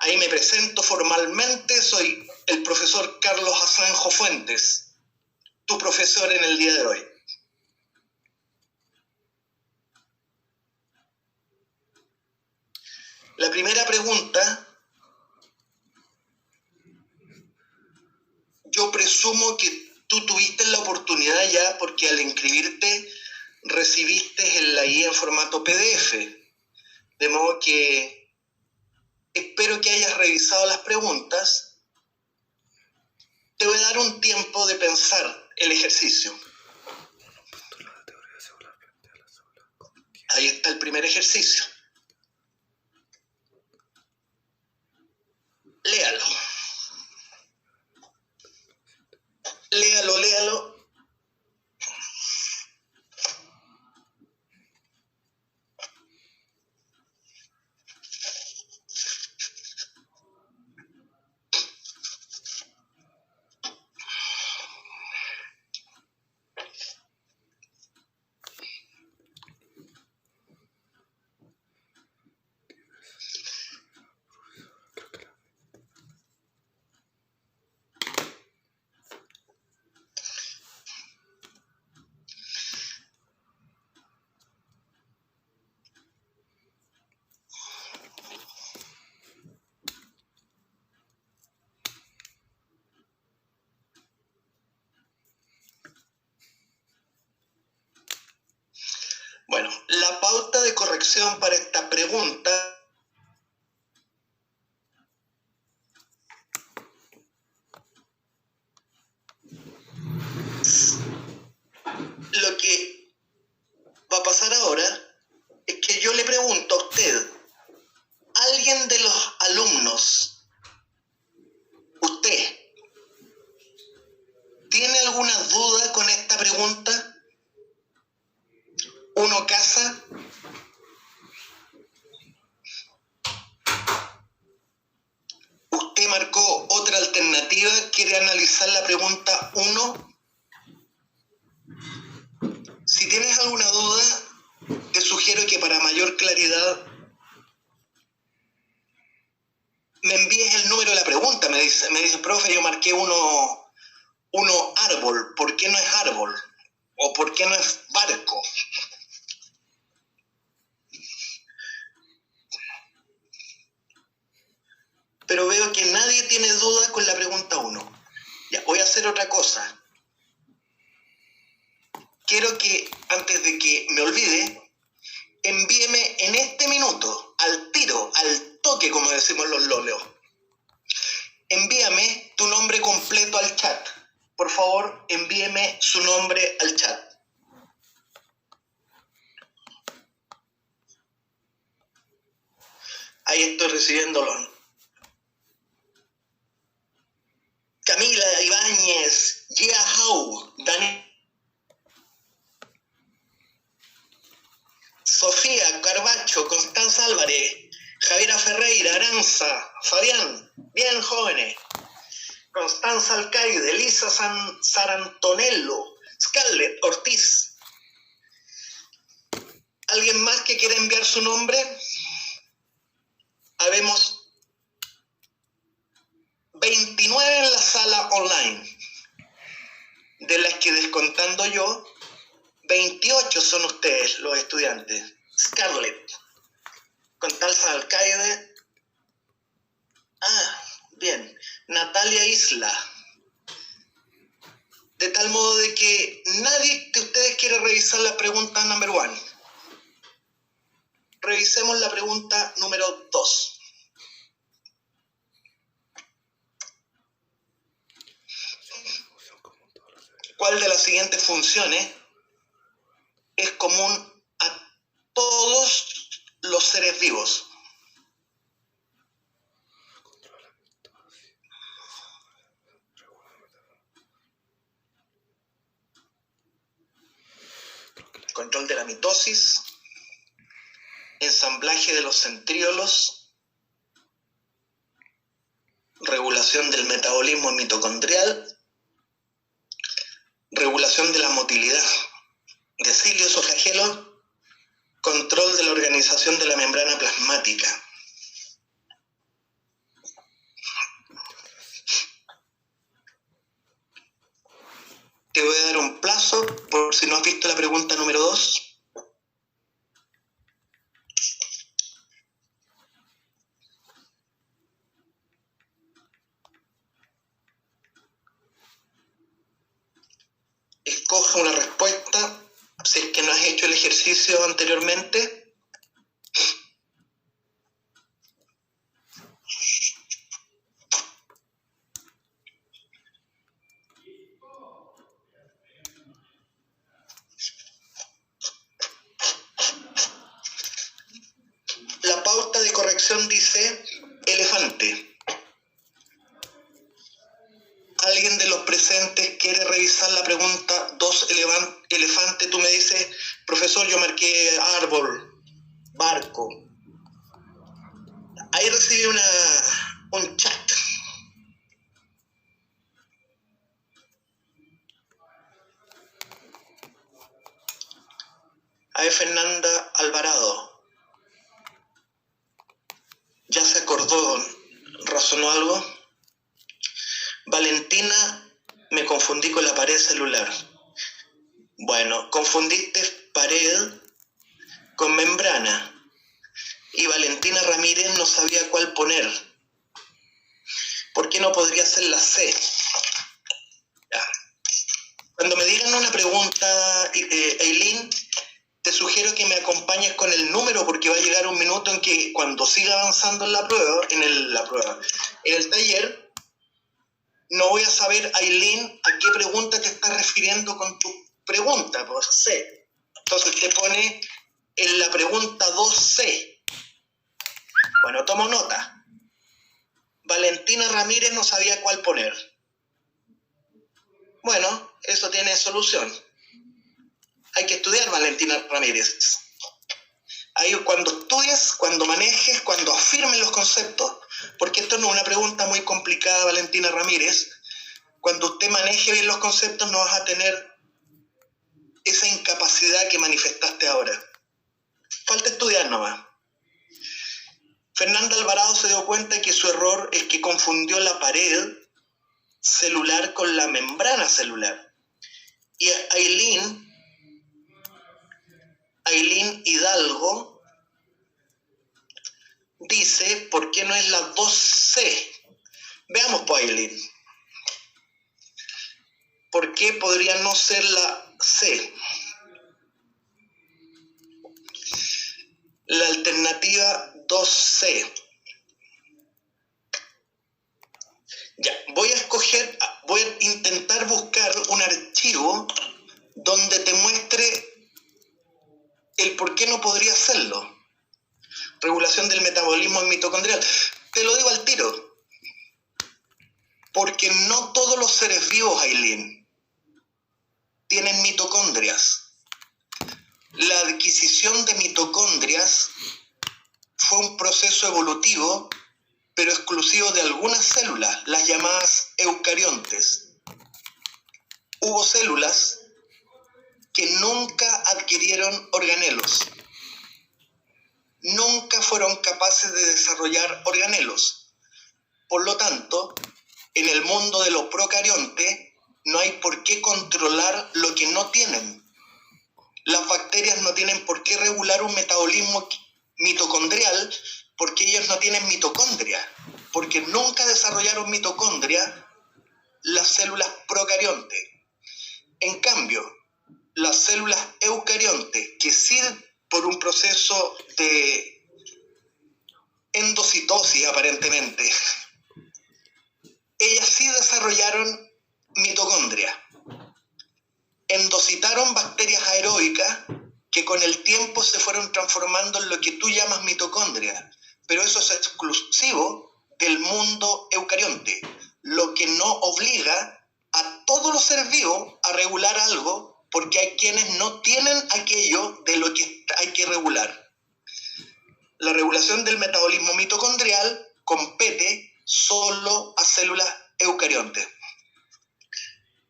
Ahí me presento formalmente, soy el profesor Carlos Asenjo Fuentes, tu profesor en el día de hoy. La primera pregunta, yo presumo que tú tuviste la oportunidad ya, porque al inscribirte recibiste la guía en formato PDF, de modo que espero que hayas revisado las preguntas. Te voy a dar un tiempo de pensar el ejercicio. Ahí está el primer ejercicio. Léalo. Léalo, léalo. Bueno, la pauta de corrección para esta pregunta lo que va a pasar ahora es que yo le pregunto a usted, ¿alguien de los alumnos, usted, tiene alguna duda con esta pregunta? ¿Uno casa? ¿Usted marcó otra alternativa? ¿Quiere analizar la pregunta 1? Si tienes alguna duda, te sugiero que para mayor claridad me envíes el número de la pregunta. Me dice, profe, yo marqué uno árbol. ¿Por qué no es árbol? ¿O por qué no es barco? Pero veo que nadie tiene duda con la pregunta 1. Ya, voy a hacer otra cosa. Quiero que, antes de que me olvide, envíeme en este minuto, al tiro, al toque, como decimos los loleos, envíame tu nombre completo al chat. Por favor, envíeme su nombre al chat. Ahí estoy recibiéndolo. Camila Ibáñez, Gia Hau, Dani, Sofía Carbacho, Constanza Álvarez, Javiera Ferreira, Aranza, Fabián, bien jóvenes, Constanza Alcaide, Elisa Sarantonello, Scarlett Ortiz. ¿Alguien más que quiera enviar su nombre? Habemos 29 en la sala online, de las que descontando yo, 28 son ustedes, los estudiantes. Scarlett, Constanza Alcaide. Bien. Natalia Isla. De tal modo de que nadie de ustedes quiere revisar la pregunta number 1. Revisemos la pregunta número 2. ¿Cuál de las siguientes funciones es común a todos los seres vivos? Control de la mitosis, ensamblaje de los centriolos, regulación del metabolismo mitocondrial, regulación de la motilidad de cilios o flagelos, control de la organización de la membrana plasmática. Te voy a dar un plazo por si no has visto la pregunta número 2. Escoja una respuesta si es que no has hecho el ejercicio anteriormente. La pauta de corrección dice elefante. ¿Alguien de los presentes quiere revisar la pregunta 2, elefante? Tú me dices, profesor, yo marqué árbol, barco. Ahí recibí un chat. Ahí Fernanda Alvarado. ¿Ya se acordó? ¿Razonó algo? Valentina, me confundí con la pared celular. Bueno, confundiste pared con membrana. Y Valentina Ramírez no sabía cuál poner. ¿Por qué no podría ser la C? Ya. Cuando me digan una pregunta, Eileen, te sugiero que me acompañes con el número, porque va a llegar un minuto en que cuando siga avanzando en en el taller, no voy a saber, Eileen, a qué pregunta te estás refiriendo con tu pregunta, pues C. Entonces te pone en la pregunta 2C. Bueno, tomo nota. Valentina Ramírez no sabía cuál poner. Bueno, eso tiene solución. Hay que estudiar, Valentina Ramírez. Ahí cuando estudies, cuando manejes, cuando afirmes los conceptos, porque esto no es una pregunta muy complicada, Valentina Ramírez, cuando usted maneje bien los conceptos no vas a tener esa incapacidad que manifestaste ahora. Falta estudiar nomás. Fernanda Alvarado se dio cuenta que su error es que confundió la pared celular con la membrana celular. Y Eileen Hidalgo dice, ¿por qué no es la 2C? Veamos, pues, Eileen. ¿Por qué podría no ser la C? La alternativa 2C. Ya, voy a intentar buscar un archivo donde te muestre el por qué no podría hacerlo. Regulación del metabolismo mitocondrial. Te lo digo al tiro. Porque no todos los seres vivos, Eileen, tienen mitocondrias. La adquisición de mitocondrias fue un proceso evolutivo, pero exclusivo de algunas células, las llamadas eucariontes. Hubo células que nunca adquirieron organelos. Nunca fueron capaces de desarrollar organelos. Por lo tanto, en el mundo de los procariontes no hay por qué controlar lo que no tienen. Las bacterias no tienen por qué regular un metabolismo mitocondrial porque ellos no tienen mitocondria, porque nunca desarrollaron mitocondria las células procariontes. En cambio, las células eucariontes, que sí por un proceso de endocitosis aparentemente, ellas sí desarrollaron mitocondria. Endocitaron bacterias aeróbicas que con el tiempo se fueron transformando en lo que tú llamas mitocondria, pero eso es exclusivo del mundo eucarionte, lo que no obliga a todos los seres vivos a regular algo, porque hay quienes no tienen aquello de lo que hay que regular. La regulación del metabolismo mitocondrial compete solo a células eucariontes.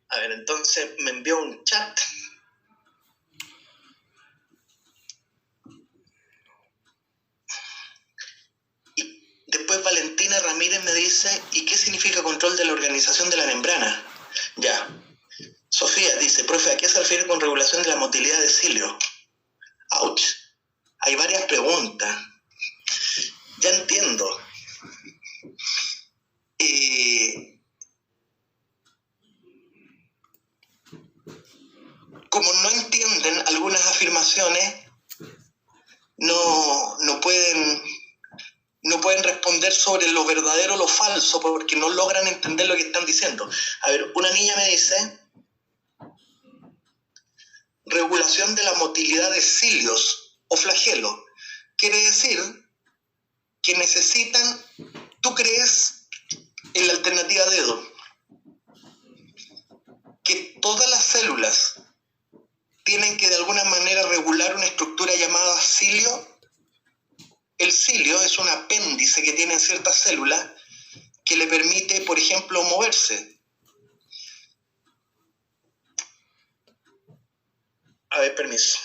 A ver, entonces me envió un chat. Y después Valentina Ramírez me dice, ¿y qué significa control de la organización de la membrana? Ya. Sofía dice, profe, ¿a qué se refiere con regulación de la motilidad de cilio? Ouch. Hay varias preguntas. Ya entiendo. Como no entienden algunas afirmaciones, no pueden responder sobre lo verdadero o lo falso porque no logran entender lo que están diciendo. A ver, una niña me dice, regulación de la motilidad de cilios o flagelos. Quiere decir que necesitan, ¿tú crees en la alternativa dedo? Que todas las células tienen que de alguna manera regular una estructura llamada cilio. El cilio es un apéndice que tienen ciertas células que le permite, por ejemplo, moverse. A ver, permiso.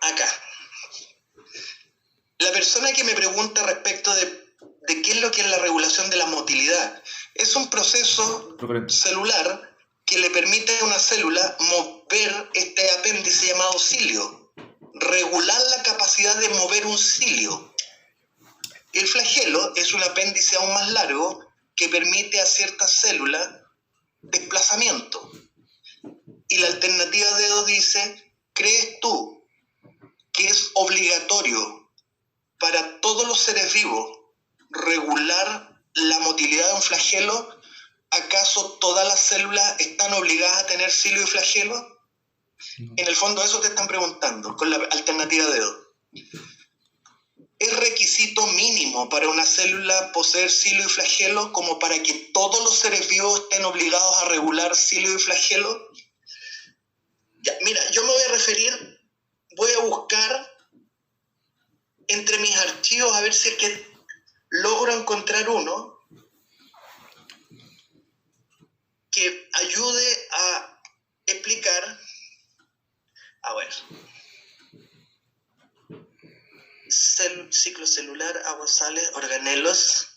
Acá. La persona que me pregunta respecto de qué es lo que es la regulación de la motilidad, es un proceso celular que le permite a una célula mover este apéndice llamado cilio, regular la capacidad de mover un cilio. El flagelo es un apéndice aún más largo que permite a ciertas células desplazamiento. Y la alternativa dedo dice, ¿crees tú que es obligatorio para todos los seres vivos regular la motilidad de un flagelo? ¿Acaso todas las células están obligadas a tener cilio y flagelo? No. En el fondo eso te están preguntando con la alternativa dedo. ¿Es requisito mínimo para una célula poseer cilio y flagelo como para que todos los seres vivos estén obligados a regular cilio y flagelo? Ya, mira, yo me voy a buscar entre mis archivos a ver si es que logro encontrar uno que ayude a explicar. A ver. Ciclo celular, aguas, sales, organelos,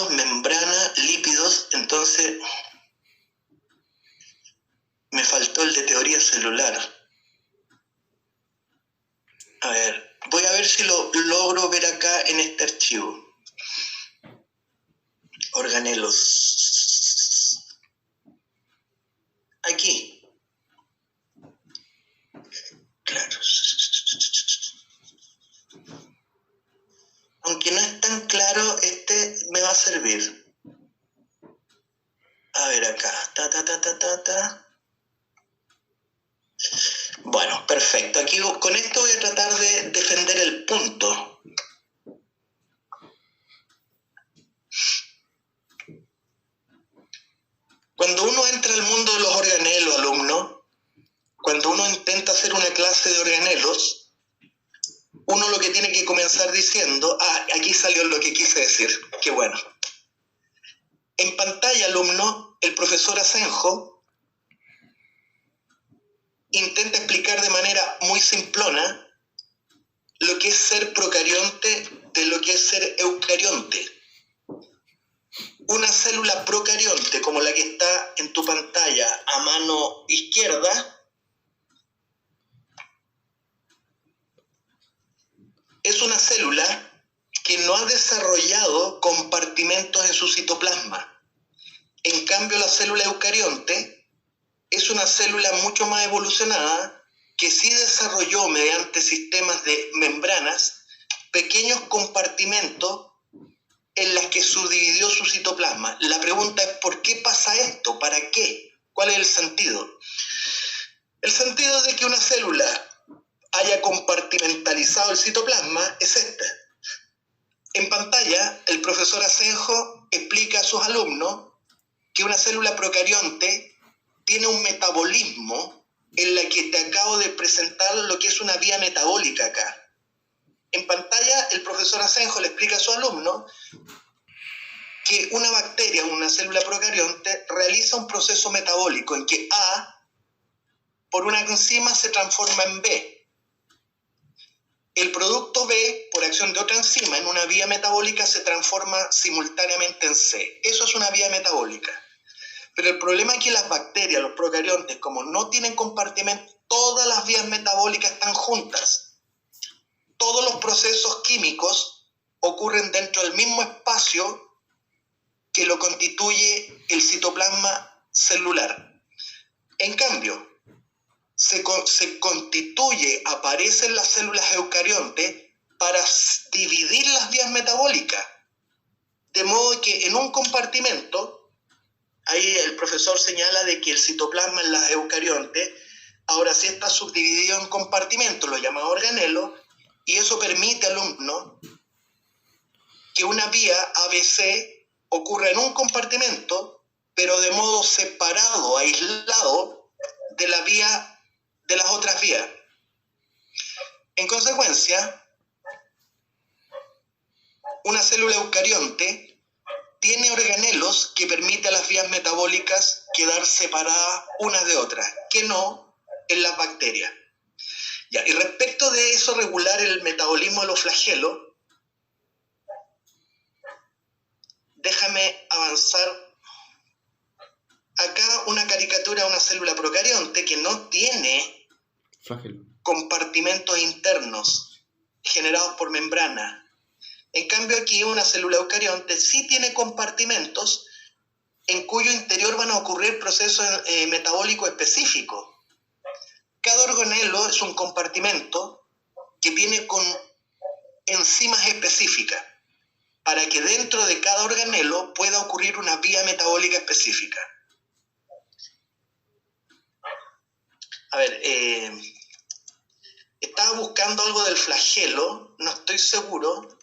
membrana, lípidos. Entonces, me faltó el de teoría celular. A ver, voy a ver si lo logro ver acá en este archivo. Organelos. Aquí. Claro. Aunque no es tan claro, este me va a servir. A ver acá. Bueno, perfecto. Aquí con esto voy a tratar de defender el punto. Cuando uno entra al mundo de los organelos, alumno, cuando uno intenta hacer una clase de organelos, uno lo que tiene que comenzar diciendo, aquí salió lo que quise decir, qué bueno. En pantalla, alumno, el profesor Asenjo intenta explicar de manera muy simplona lo que es ser procarionte de lo que es ser eucarionte. Una célula procarionte, como la que está en tu pantalla a mano izquierda, es una célula que no ha desarrollado compartimentos en su citoplasma. En cambio, la célula eucarionte es una célula mucho más evolucionada que sí desarrolló mediante sistemas de membranas pequeños compartimentos en las que subdividió su citoplasma. La pregunta es, ¿por qué pasa esto? ¿Para qué? ¿Cuál es el sentido? El sentido de que una célula haya compartimentalizado el citoplasma es este. En pantalla, el profesor Asenjo explica a sus alumnos que una célula procarionte tiene un metabolismo en la que te acabo de presentar lo que es una vía metabólica acá. En pantalla, el profesor Asenjo le explica a su alumno que una bacteria, una célula procarionte, realiza un proceso metabólico en que A por una enzima se transforma en B. El producto B, por acción de otra enzima, en una vía metabólica se transforma simultáneamente en C. Eso es una vía metabólica. Pero el problema es que las bacterias, los procariontes, como no tienen compartimento, todas las vías metabólicas están juntas. Todos los procesos químicos ocurren dentro del mismo espacio que lo constituye el citoplasma celular. En cambio, se constituye, aparecen las células eucariontes para dividir las vías metabólicas. De modo que en un compartimento, ahí el profesor señala de que el citoplasma en las eucariontes, ahora sí está subdividido en compartimentos, lo llamado organelo, y eso permite al alumno que una vía ABC ocurra en un compartimento, pero de modo separado, aislado de la vía de las otras vías. En consecuencia, una célula eucarionte tiene organelos que permiten a las vías metabólicas quedar separadas unas de otras, que no en las bacterias. Ya, y respecto de eso, regular el metabolismo de los flagelos, déjame avanzar. Acá una caricatura de una célula procarionte que no tiene flagelo, compartimentos internos generados por membrana. En cambio aquí una célula eucarionte sí tiene compartimentos en cuyo interior van a ocurrir procesos metabólicos específicos. Cada organelo es un compartimento que tiene con enzimas específicas para que dentro de cada organelo pueda ocurrir una vía metabólica específica. A ver, estaba buscando algo del flagelo, no estoy seguro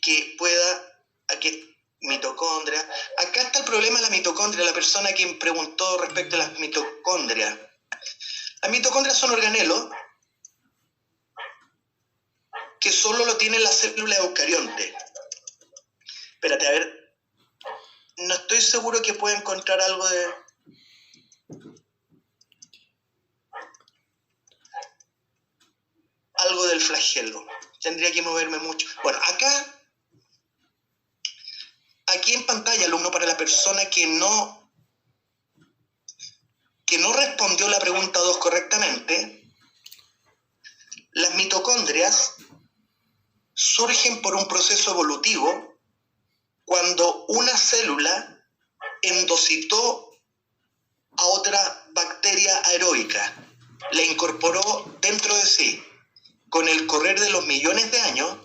que pueda, aquí mitocondria. Acá está el problema de la mitocondria, la persona que preguntó respecto a las mitocondrias. Las mitocondrias son organelos que solo lo tienen las células eucarionte. Espérate, a ver, no estoy seguro que pueda encontrar algo del flagelo. Tendría que moverme mucho. Bueno, aquí en pantalla, alumno, para la persona que no respondió la pregunta 2 correctamente, las mitocondrias surgen por un proceso evolutivo cuando una célula endocitó a otra bacteria aeróbica, la incorporó dentro de sí. Con el correr de los millones de años,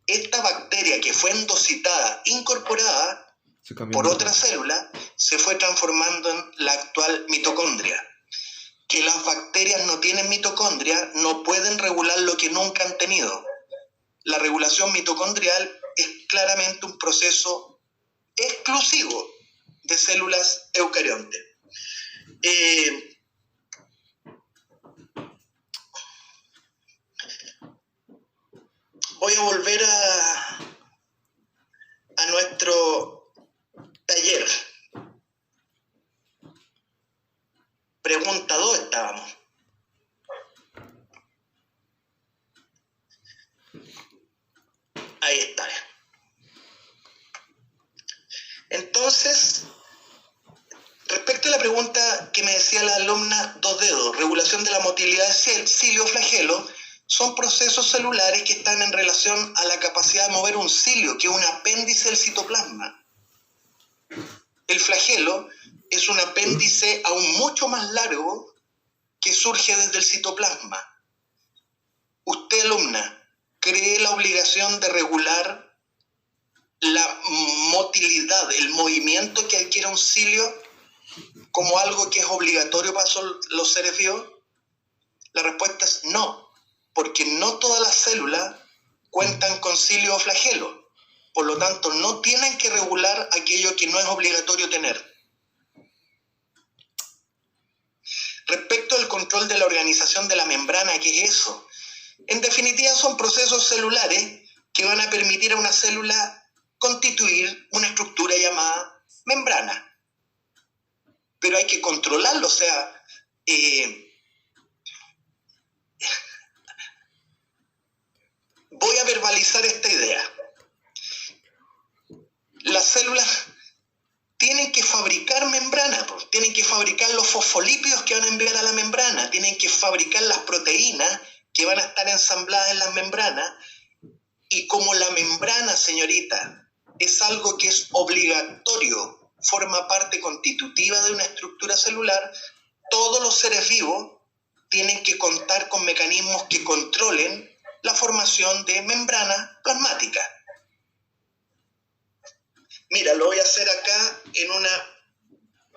esta bacteria que fue endocitada, incorporada por otra célula, se fue transformando en la actual mitocondria. Que las bacterias no tienen mitocondria, no pueden regular lo que nunca han tenido. La regulación mitocondrial es claramente un proceso exclusivo de células eucariontes. Voy a volver a nuestro taller. Pregunta 2 estábamos. Ahí está. Entonces, respecto a la pregunta que me decía la alumna 2 dedos, regulación de la motilidad de cilio flagelo, son procesos celulares que están en relación a la capacidad de mover un cilio, que es un apéndice del citoplasma. El flagelo es un apéndice aún mucho más largo que surge desde el citoplasma. Usted, alumna, ¿cree la obligación de regular la motilidad, el movimiento que adquiere un cilio como algo que es obligatorio para los seres vivos? La respuesta es no, porque no todas las células cuentan con cilio o flagelo. Por lo tanto, no tienen que regular aquello que no es obligatorio tener. Respecto al control de la organización de la membrana, ¿qué es eso? En definitiva, son procesos celulares que van a permitir a una célula constituir una estructura llamada membrana. Pero hay que controlarlo, o sea, voy a verbalizar esta idea. Las células tienen que fabricar membrana, pues. Tienen que fabricar los fosfolípidos que van a enviar a la membrana, tienen que fabricar las proteínas que van a estar ensambladas en las membranas, y como la membrana, señorita, es algo que es obligatorio, forma parte constitutiva de una estructura celular, todos los seres vivos tienen que contar con mecanismos que controlen la formación de membranas plasmáticas. Mira, lo voy a hacer acá en una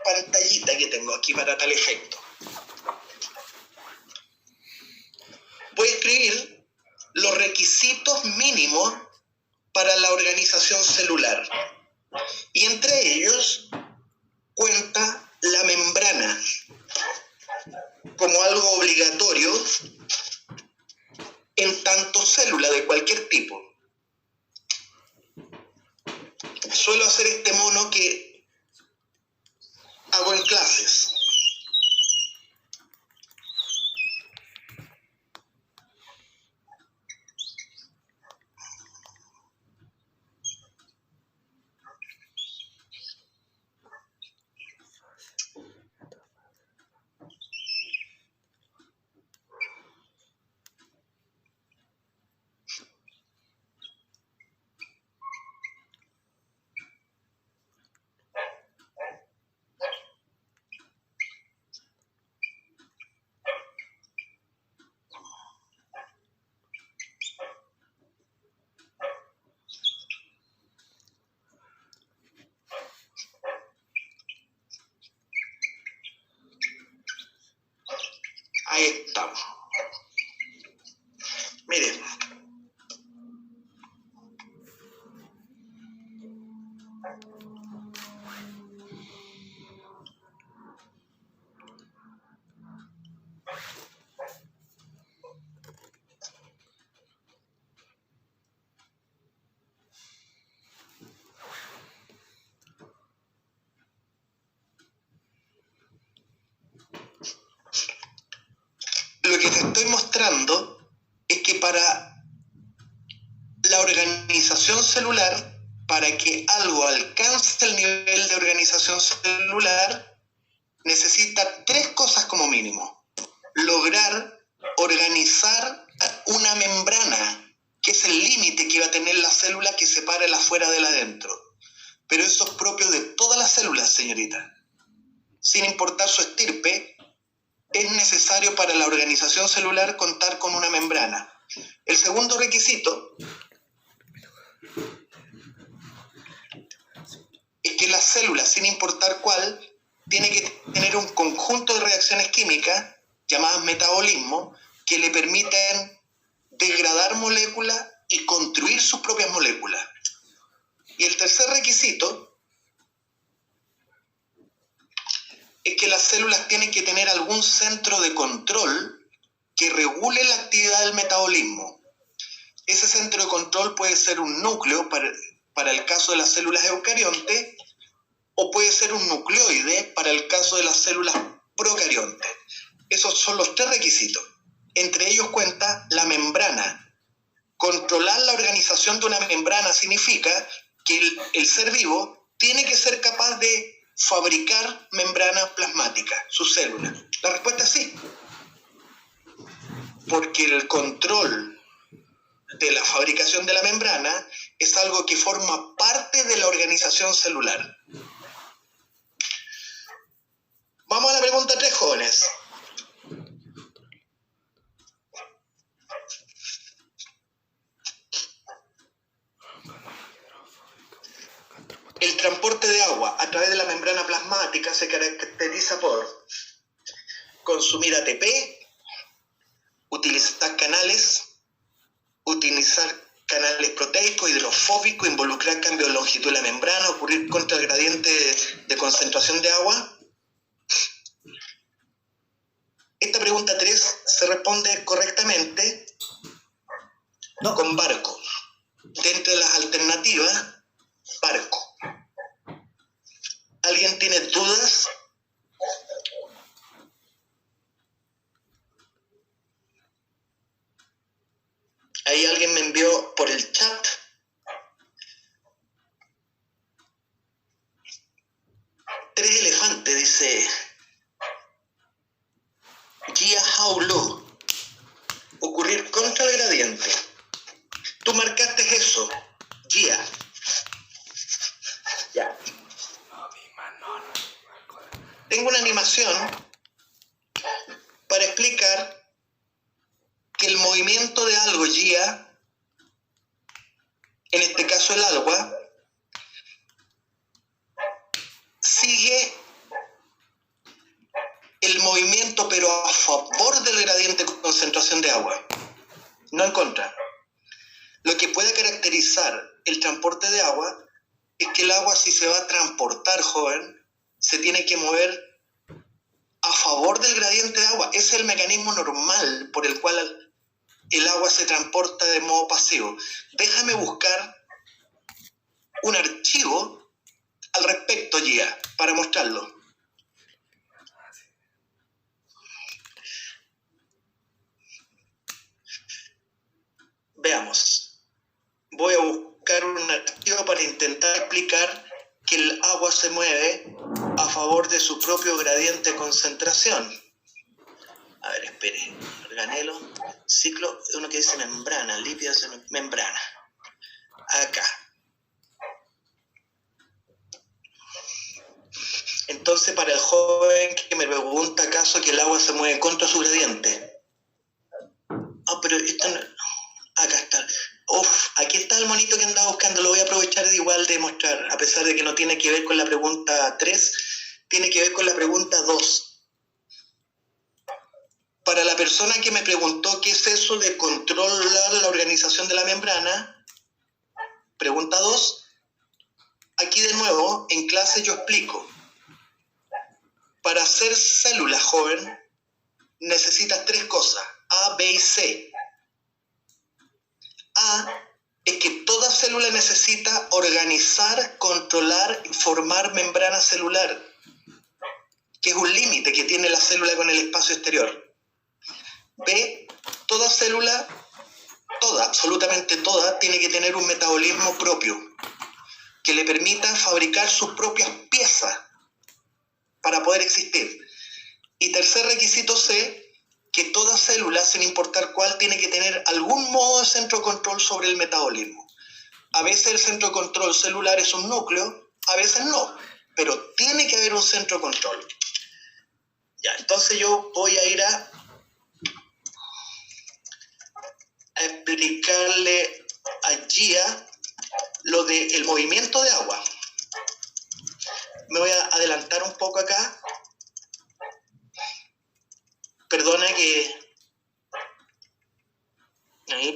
pantallita que tengo aquí para tal efecto. Voy a escribir los requisitos mínimos para la organización celular. Y entre ellos cuenta la membrana como algo obligatorio en tanto célula de cualquier tipo. Suelo hacer este mono que hago en clases. Ahí estamos. Miren. Lo que te estoy mostrando es que para la organización celular, para que algo alcance el nivel de organización celular, necesita 3 cosas como mínimo. Lograr organizar una membrana, que es el límite que va a tener la célula que separa el afuera del adentro. Pero eso es propio de todas las células, señorita. Sin importar su estirpe, es necesario para la organización celular contar con una membrana. El segundo requisito es que la célula, sin importar cuál, tiene que tener un conjunto de reacciones químicas llamadas metabolismo que le permiten degradar moléculas y construir sus propias moléculas. Y el tercer requisito es que las células tienen que tener algún centro de control que regule la actividad del metabolismo. Ese centro de control puede ser un núcleo para el caso de las células eucariontes, o puede ser un nucleoide para el caso de las células procariontes. Esos son los 3 requisitos. Entre ellos cuenta la membrana. Controlar la organización de una membrana significa que el ser vivo tiene que ser capaz de fabricar membrana plasmática, sus células. La respuesta es sí. Porque el control de la fabricación de la membrana es algo que forma parte de la organización celular. Vamos a la pregunta 3, jóvenes. El transporte de agua a través de la membrana plasmática se caracteriza por consumir ATP, utilizar canales proteicos, hidrofóbicos, involucrar cambio de longitud de la membrana, ocurrir contra el gradiente de concentración de agua. Esta pregunta 3 se responde correctamente con barco. Dentro de las alternativas, barco. ¿Alguien tiene dudas? tres elefantes, dice Jia Hao Lu, ocurrir contra el gradiente. Tú marcaste eso, Jia. Ya. Tengo una animación para explicar que el movimiento de algo, Jia, en este caso el agua, sigue el movimiento pero a favor del gradiente de concentración de agua, no en contra. Lo que puede caracterizar el transporte de agua es que el agua, si se va a transportar, joven, se tiene que mover a favor del gradiente de agua. Ese es el mecanismo normal por el cual el agua se transporta de modo pasivo. Déjame buscar un archivo al respecto, Gia, para mostrarlo. Veamos. Voy a buscar un archivo para intentar explicar que el agua se mueve a favor de su propio gradiente de concentración. A ver, espere. Organelo, ciclo, uno que dice membrana, lípidos en membrana. Acá. Entonces, para el joven que me pregunta acaso que el agua se mueve contra su gradiente. Pero esto no... Acá está. Aquí está el monito que andaba buscando. Lo voy a aprovechar igual de mostrar, a pesar de que no tiene que ver con la pregunta 3, tiene que ver con la pregunta 2. Para la persona que me preguntó qué es eso de controlar la organización de la membrana, pregunta 2, aquí de nuevo, en clase yo explico. Para hacer células, joven, necesitas 3 cosas, A, B y C. A es que toda célula necesita organizar, controlar y formar membrana celular, que es un límite que tiene la célula con el espacio exterior. B, toda célula, absolutamente toda, tiene que tener un metabolismo propio, que le permita fabricar sus propias piezas para poder existir. Y tercer requisito C, que toda célula, sin importar cuál, tiene que tener algún modo de centro de control sobre el metabolismo. A veces el centro de control celular es un núcleo, a veces no, pero tiene que haber un centro de control. Ya, entonces yo voy a ir a explicarle a Gia lo del movimiento de agua. Me voy a adelantar un poco acá. Perdona que... Ahí,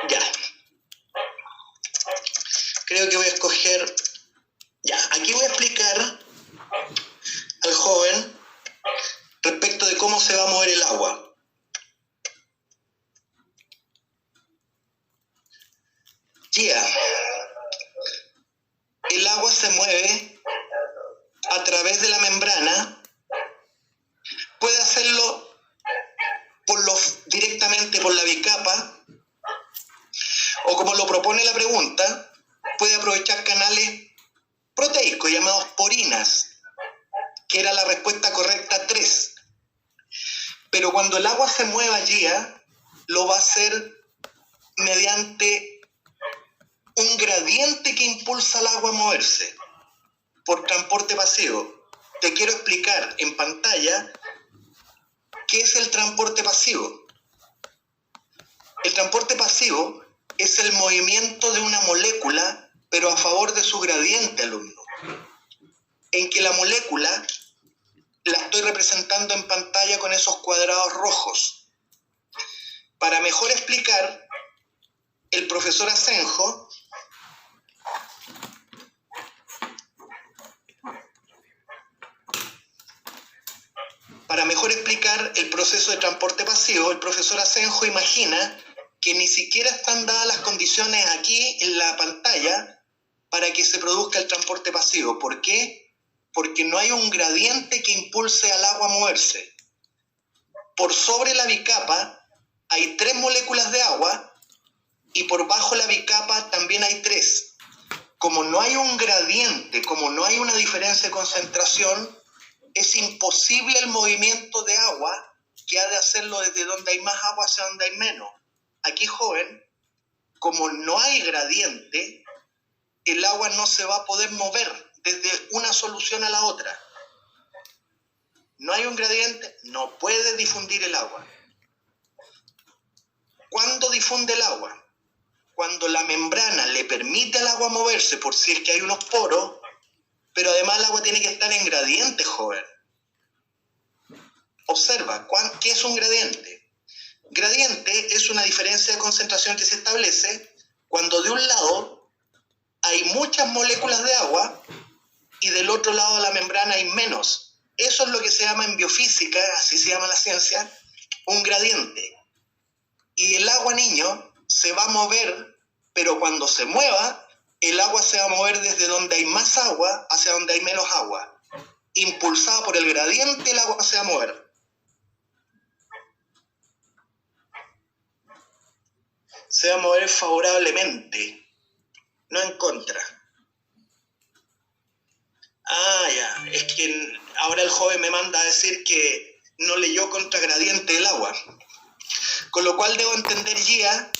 Ya. Creo que voy a escoger... Ya, aquí voy a explicar al joven respecto de cómo se va a mover el agua. Ya. El agua se mueve a través de la membrana. Puede hacerlo directamente por la bicapa, o como lo propone la pregunta, puede aprovechar canales proteicos llamados porinas, que era la respuesta correcta 3. Pero cuando el agua se mueva allí, lo va a hacer mediante un gradiente que impulsa al agua a moverse por transporte pasivo. Te quiero explicar en pantalla qué es el transporte pasivo. El transporte pasivo es el movimiento de una molécula, pero a favor de su gradiente, alumno. En que la molécula la estoy representando en pantalla con esos cuadrados rojos. Para mejor explicar, el profesor Asenjo el proceso de transporte pasivo, el profesor Asenjo imagina que ni siquiera están dadas las condiciones aquí en la pantalla para que se produzca el transporte pasivo. ¿Por qué? Porque no hay un gradiente que impulse al agua a moverse. Por sobre la bicapa hay 3 moléculas de agua y por bajo la bicapa también hay 3. como no hay un gradiente, como no hay una diferencia de concentración, es imposible el movimiento de agua que ha de hacerlo desde donde hay más agua hacia donde hay menos. Aquí, joven, como no hay gradiente, el agua no se va a poder mover desde una solución a la otra. No hay un gradiente, no puede difundir el agua. ¿Cuándo difunde el agua? Cuando la membrana le permite al agua moverse, por si es que hay unos poros, pero además el agua tiene que estar en gradiente, joven. Observa, ¿qué es un gradiente? Gradiente es una diferencia de concentración que se establece cuando de un lado hay muchas moléculas de agua y del otro lado de la membrana hay menos. Eso es lo que se llama en biofísica, así se llama la ciencia, un gradiente. Y el agua, niño, se va a mover, pero cuando se mueva, el agua se va a mover desde donde hay más agua hacia donde hay menos agua. Impulsada por el gradiente, el agua se va a mover. Se va a mover favorablemente, no en contra. Ah, ya, es que ahora el joven me manda a decir que no leyó contra gradiente el agua. Con lo cual debo entender ya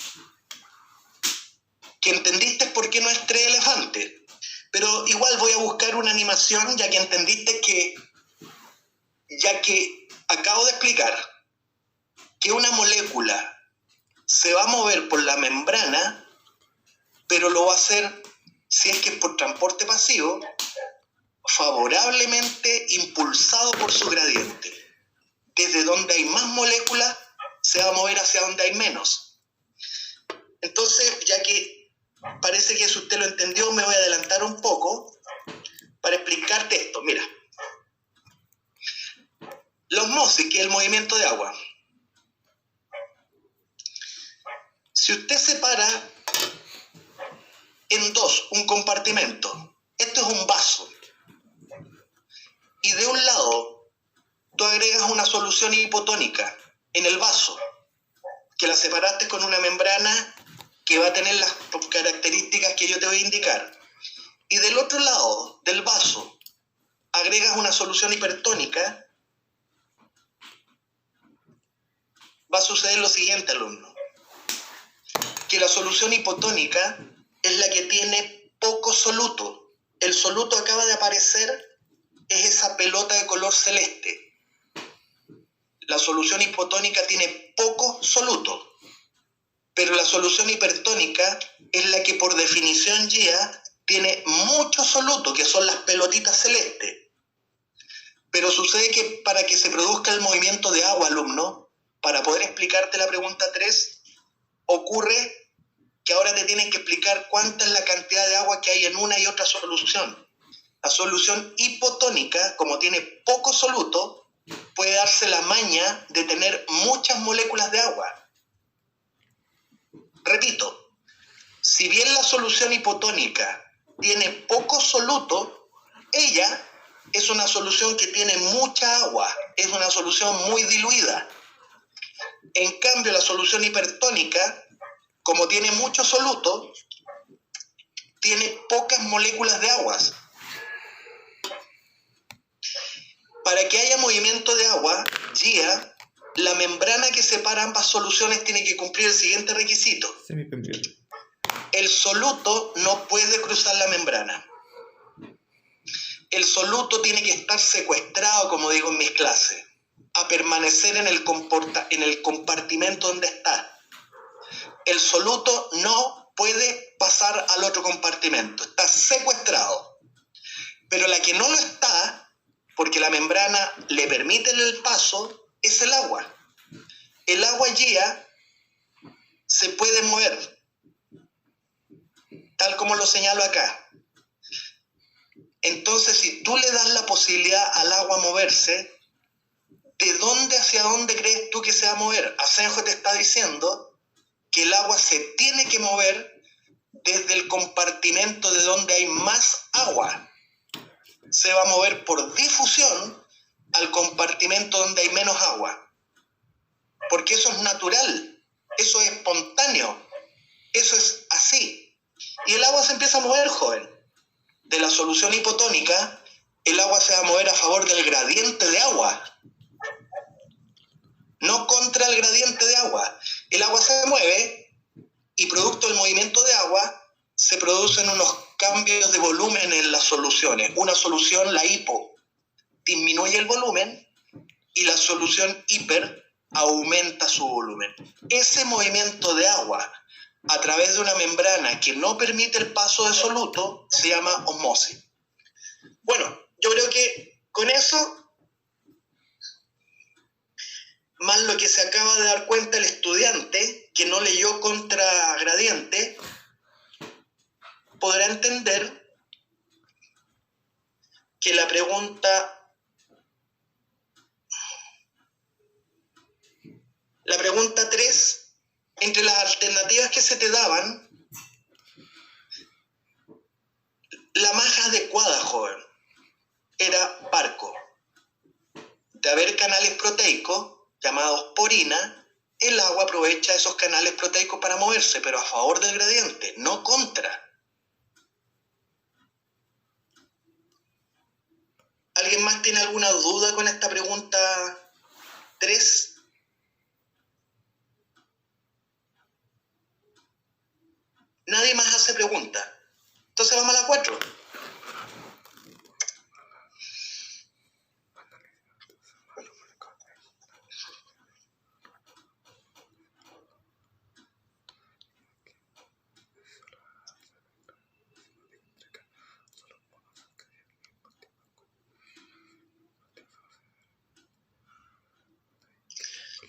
que entendiste por qué no es 3 elefantes. Pero igual voy a buscar una animación, ya que entendiste que, ya que acabo de explicar que una molécula se va a mover por la membrana, pero lo va a hacer, si es que es por transporte pasivo, favorablemente impulsado por su gradiente. Desde donde hay más moléculas, se va a mover hacia donde hay menos. Entonces, ya que parece que eso usted lo entendió, me voy a adelantar un poco para explicarte esto. Mira, la osmosis, que es el movimiento de agua. Si usted separa en dos un compartimento, esto es un vaso, y de un lado tú agregas una solución hipotónica en el vaso, que la separaste con una membrana que va a tener las características que yo te voy a indicar, y del otro lado del vaso agregas una solución hipertónica, va a suceder lo siguiente, alumno, que la solución hipotónica es la que tiene poco soluto. El soluto acaba de aparecer, es esa pelota de color celeste. La solución hipotónica tiene poco soluto, pero la solución hipertónica es la que por definición ya tiene mucho soluto, que son las pelotitas celestes. Pero sucede que para que se produzca el movimiento de agua, alumno, para poder explicarte la pregunta 3, ocurre que ahora te tienen que explicar cuánta es la cantidad de agua que hay en una y otra solución. La solución hipotónica, como tiene poco soluto, puede darse la maña de tener muchas moléculas de agua. Repito, si bien la solución hipotónica tiene poco soluto, ella es una solución que tiene mucha agua, es una solución muy diluida. En cambio, la solución hipertónica, como tiene mucho soluto, tiene pocas moléculas de aguas. Para que haya movimiento de agua, GIA, la membrana que separa ambas soluciones tiene que cumplir el siguiente requisito. El soluto no puede cruzar la membrana. El soluto tiene que estar secuestrado, como digo en mis clases, a permanecer en el compartimento donde está. El soluto no puede pasar al otro compartimento, está secuestrado. Pero la que no lo está, porque la membrana le permite el paso, es el agua. El agua GIA se puede mover, tal como lo señalo acá. Entonces, si tú le das la posibilidad al agua moverse, ¿de dónde hacia dónde crees tú que se va a mover? Asenjo te está diciendo que el agua se tiene que mover desde el compartimento de donde hay más agua. Se va a mover por difusión al compartimento donde hay menos agua. Porque eso es natural, eso es espontáneo, eso es así. Y el agua se empieza a mover, joven. de la solución hipotónica, el agua se va a mover a favor del gradiente de agua, no contra el gradiente de agua. El agua se mueve y producto del movimiento de agua se producen unos cambios de volumen en las soluciones. Una solución, la hipo, disminuye el volumen y la solución hiper aumenta su volumen. Ese movimiento de agua a través de una membrana que no permite el paso de soluto se llama osmosis. Bueno, yo creo que con eso, más lo que se acaba de dar cuenta el estudiante que no leyó contra gradiente, podrá entender que la pregunta 3, entre las alternativas que se te daban, la más adecuada, joven, era Barco. De haber canales proteicos, llamados porina, el agua aprovecha esos canales proteicos para moverse, pero a favor del gradiente, no contra. ¿Alguien más tiene alguna duda con esta pregunta 3? Nadie más hace preguntas. Entonces vamos a la 4.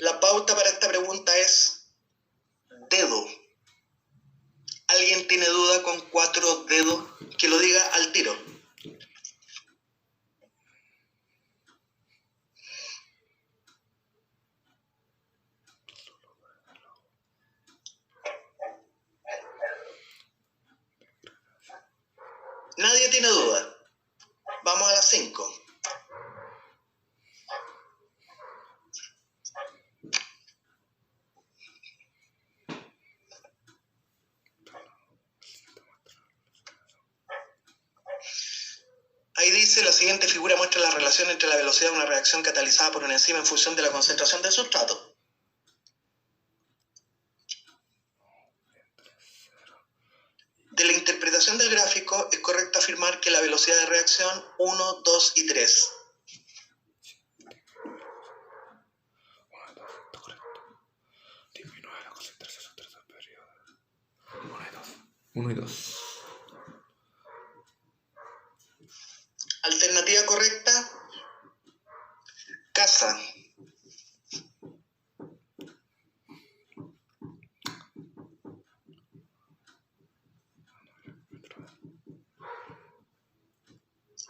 La pauta para esta pregunta es dedo. ¿Alguien tiene duda con 4 dedos? Que lo diga al tiro. Nadie tiene duda. Vamos a la 5. Ahí dice, la siguiente figura muestra la relación entre la velocidad de una reacción catalizada por una enzima en función de la concentración del sustrato. De la interpretación del gráfico, es correcto afirmar que la velocidad de reacción 1, 2 y 3. Disminuye la concentración tras el periodo. 1 y 2. Alternativa correcta, casa.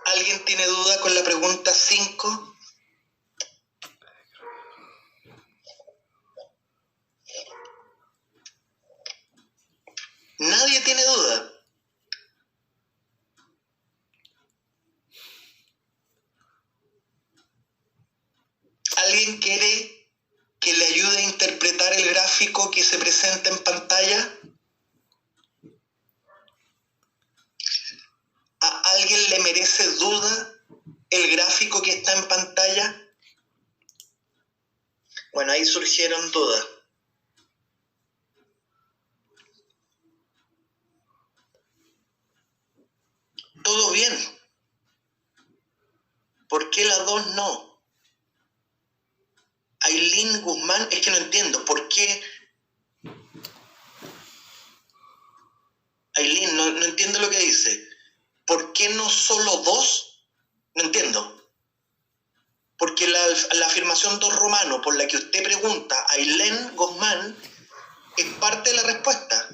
¿Alguien tiene duda con la pregunta 5? Nadie tiene duda. ¿Alguien quiere que le ayude a interpretar el gráfico que se presenta en pantalla? ¿A alguien le merece duda el gráfico que está en pantalla? Bueno, ahí surgieron dudas. ¿Todo bien? ¿Por qué la 2 no? Ailín Guzmán, es que no entiendo, ¿por qué? Ailín, no entiendo lo que dice. ¿Por qué no solo 2? No entiendo. Porque la afirmación 2 romano por la que usted pregunta, Ailén Guzmán, es parte de la respuesta.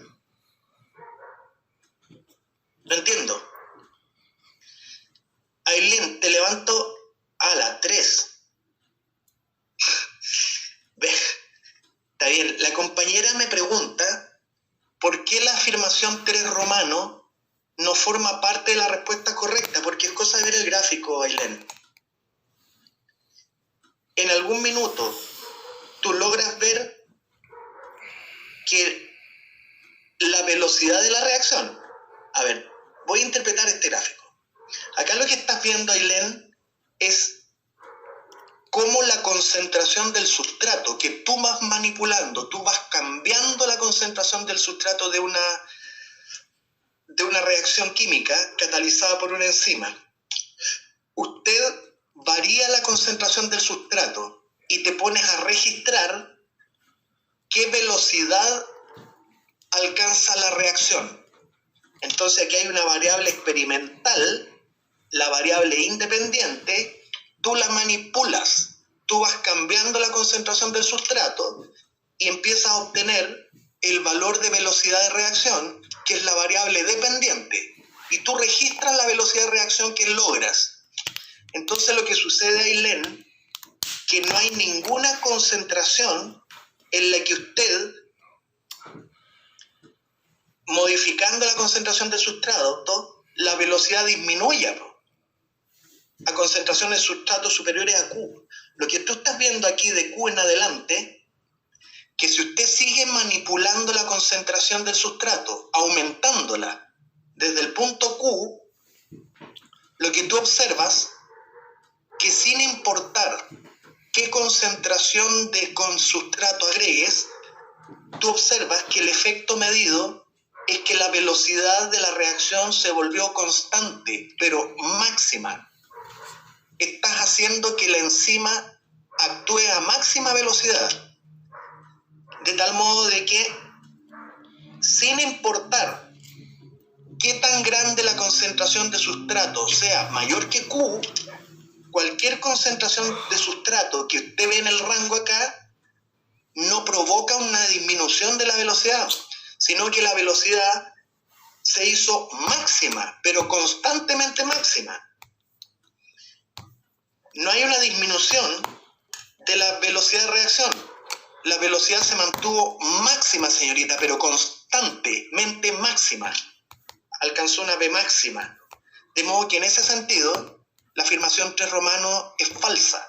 No entiendo. Ailén, te levanto a la 3. Está bien, la compañera me pregunta por qué la afirmación 3 romano no forma parte de la respuesta correcta, porque es cosa de ver el gráfico, Ailén. En algún minuto tú logras ver que la velocidad de la reacción, a ver, Voy a interpretar este gráfico. Acá lo que estás viendo, Ailén, es cómo la concentración del sustrato que tú vas manipulando, tú vas cambiando la concentración del sustrato de una reacción química catalizada por una enzima. Usted varía la concentración del sustrato y te pones a registrar qué velocidad alcanza la reacción. Entonces aquí hay una variable experimental, la variable independiente, tú la manipulas, tú vas cambiando la concentración del sustrato y empiezas a obtener el valor de velocidad de reacción, que es la variable dependiente, y tú registras la velocidad de reacción que logras. Entonces lo que sucede, Ailén, que no hay ninguna concentración en la que usted, modificando la concentración del sustrato, la velocidad disminuya a concentraciones de sustrato superiores a Q. Lo que tú estás viendo aquí de Q en adelante, que si usted sigue manipulando la concentración del sustrato, aumentándola desde el punto Q, lo que tú observas que sin importar qué concentración de sustrato agregues, tú observas que el efecto medido es que la velocidad de la reacción se volvió constante, pero máxima. Estás haciendo que la enzima actúe a máxima velocidad, de tal modo de que, sin importar qué tan grande la concentración de sustrato sea mayor que Q, cualquier concentración de sustrato que usted ve en el rango acá no provoca una disminución de la velocidad, sino que la velocidad se hizo máxima, pero constantemente máxima. No hay una disminución de la velocidad de reacción. La velocidad se mantuvo máxima, señorita, pero constantemente máxima. Alcanzó una V máxima. De modo que en ese sentido, la afirmación 3 romano es falsa,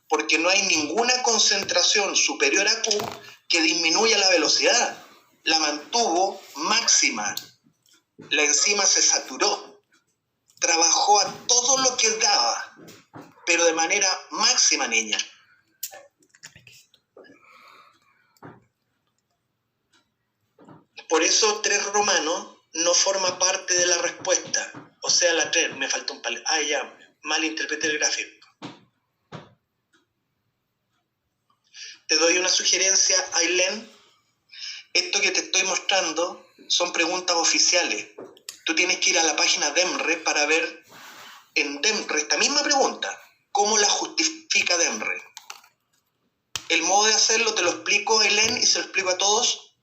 porque no hay ninguna concentración superior a Q que disminuya la velocidad. La mantuvo máxima. La enzima se saturó. Trabajó a todo lo que daba, pero de manera máxima, niña. Por eso 3 romano no forma parte de la respuesta. O sea, la 3, me faltó un palito. Ah, ya, mal interpreté el gráfico. Te doy una sugerencia, Ailén. Esto que te estoy mostrando son preguntas oficiales. Tú tienes que ir a la página DEMRE para ver en DEMRE esta misma pregunta. ¿Cómo la justifica DEMRE? El modo de hacerlo te lo explico, Ailén, y se lo explico a todos.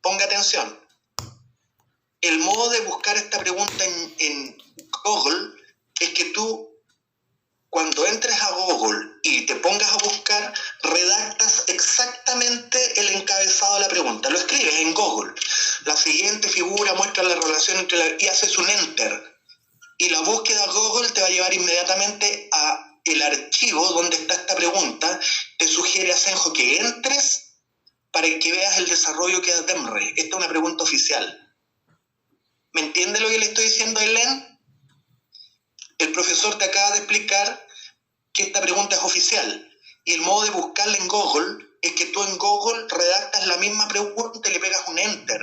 Ponga atención. El modo de buscar esta pregunta en Google es que tú, cuando entres a Google y te pongas a buscar, redactas exactamente el encabezado de la pregunta. Lo escribes en Google. La siguiente figura muestra la relación entre y haces un enter. Y la búsqueda Google te va a llevar inmediatamente a el archivo donde está esta pregunta. Te sugiere, Asenjo, que entres para que veas el desarrollo que da DEMRE. Esta es una pregunta oficial. ¿Me entiende lo que le estoy diciendo, Ailén? El profesor te acaba de explicar que esta pregunta es oficial. Y el modo de buscarla en Google es que tú en Google redactas la misma pregunta y le pegas un enter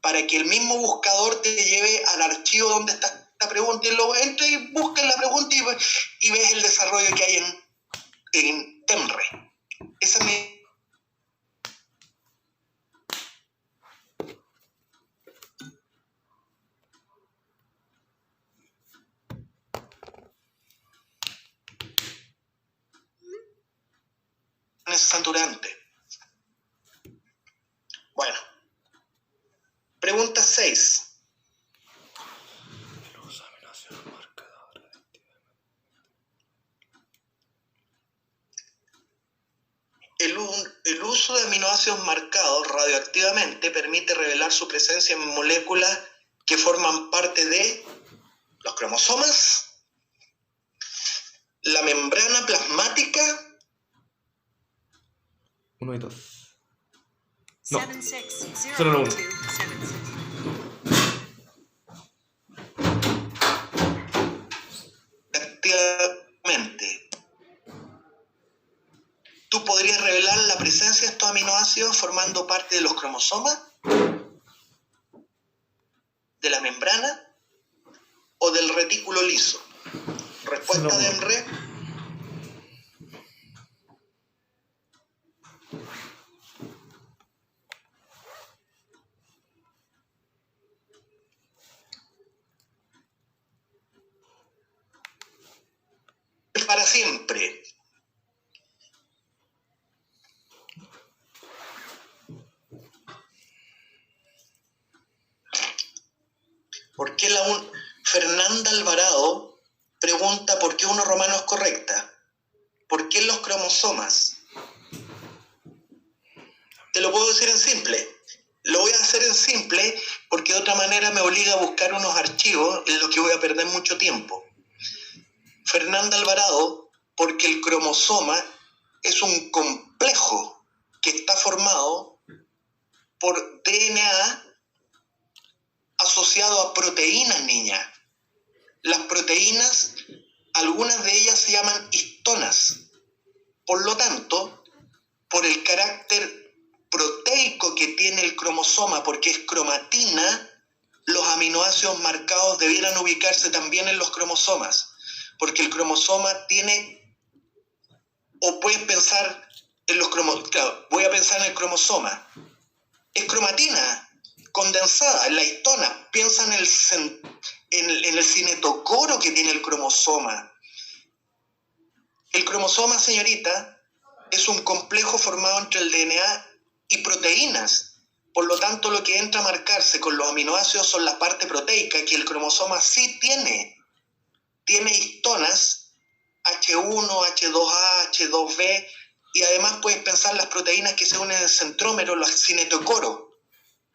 para que el mismo buscador te lleve al archivo donde está esta pregunta. Y luego entres y buscas la pregunta y ves el desarrollo que hay en DEMRE. Esa es mi... es saturante. Bueno. Pregunta 6. El uso de aminoácidos marcados radioactivamente permite revelar su presencia en moléculas que forman parte de los cromosomas, la membrana plasmática. 1 y 2. No. 76 Solo 1. 76. formando parte de los cromosomas, de la membrana o del retículo liso? Respuesta de Emre. Para siempre. ¿Por qué Fernanda Alvarado pregunta por qué 1 romano es correcta? ¿Por qué los cromosomas? Te lo puedo decir en simple. Lo voy a hacer en simple porque de otra manera me obliga a buscar unos archivos en los que voy a perder mucho tiempo. Fernanda Alvarado, porque el cromosoma es un complejo que está formado por DNA asociado a proteínas, niña. Las proteínas, algunas de ellas se llaman histonas. Por lo tanto, por el carácter proteico que tiene el cromosoma, porque es cromatina, los aminoácidos marcados debieran ubicarse también en los cromosomas, porque el cromosoma tiene, o puedes pensar en los cromosomas, claro, voy a pensar en el cromosoma, es cromatina condensada, en la histona, piensa en el cinetocoro que tiene el cromosoma. El cromosoma, señorita, es un complejo formado entre el DNA y proteínas. Por lo tanto, lo que entra a marcarse con los aminoácidos son la parte proteica, que el cromosoma sí tiene. Tiene histonas, H1, H2A, H2B, y además puedes pensar las proteínas que se unen en el centrómero, los cinetocoros.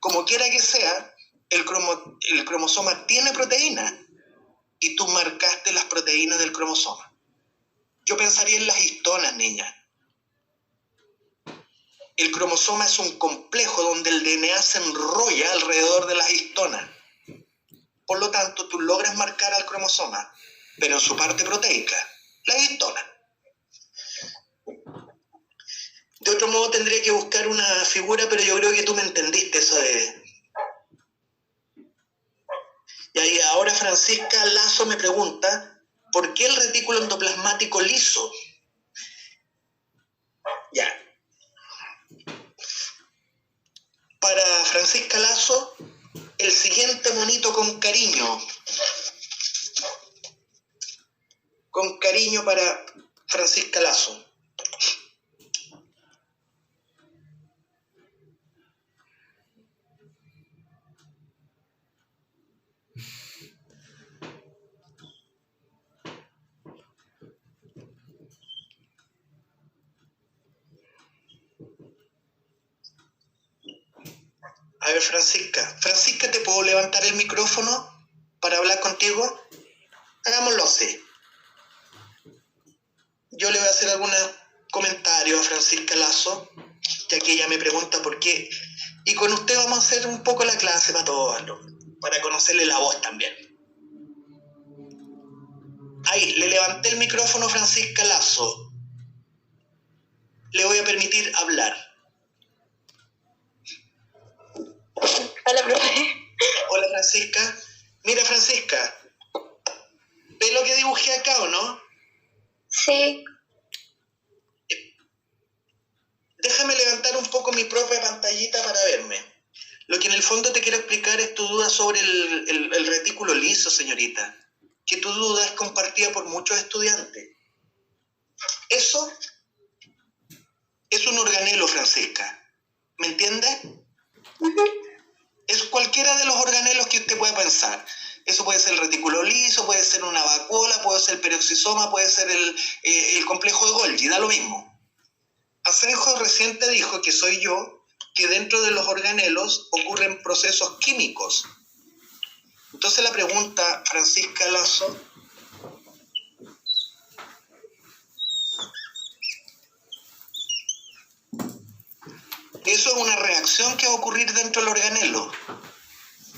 Como quiera que sea, el cromosoma tiene proteínas, y tú marcaste las proteínas del cromosoma. Yo pensaría en las histonas, niña. El cromosoma es un complejo donde el DNA se enrolla alrededor de las histonas. Por lo tanto, tú logras marcar al cromosoma, pero en su parte proteica, la histona. De otro modo tendría que buscar una figura, pero yo creo que tú me entendiste eso de... Y ahí ahora Francisca Lazo me pregunta, ¿por qué el retículo endoplasmático liso? Ya. Para Francisca Lazo, el siguiente monito con cariño. Con cariño para Francisca Lazo. A ver, Francisca. Francisca, ¿te puedo levantar el micrófono para hablar contigo? Hagámoslo así. Yo le voy a hacer algunos comentarios a Francisca Lazo, ya que ella me pregunta por qué. Y con usted vamos a hacer un poco la clase para todos, para conocerle la voz también. Ahí, le levanté el micrófono a Francisca Lazo. Le voy a permitir hablar. Hola, profe. Hola, Francisca. Mira, Francisca, ¿ves lo que dibujé acá o no? Sí. Déjame levantar un poco mi propia pantallita para verme. Lo que en el fondo te quiero explicar es tu duda sobre el retículo liso, señorita. Que tu duda es compartida por muchos estudiantes. Eso es un organelo, Francisca. ¿Me entiendes? Es cualquiera de los organelos que usted pueda pensar. Eso puede ser el retículo liso, puede ser una vacuola, puede ser el peroxisoma, puede ser el complejo de Golgi, da lo mismo. Asenjo recién te dijo, que soy yo, que dentro de los organelos ocurren procesos químicos. Entonces la pregunta, Francisca Lazo, eso es una reacción que va a ocurrir dentro del organelo,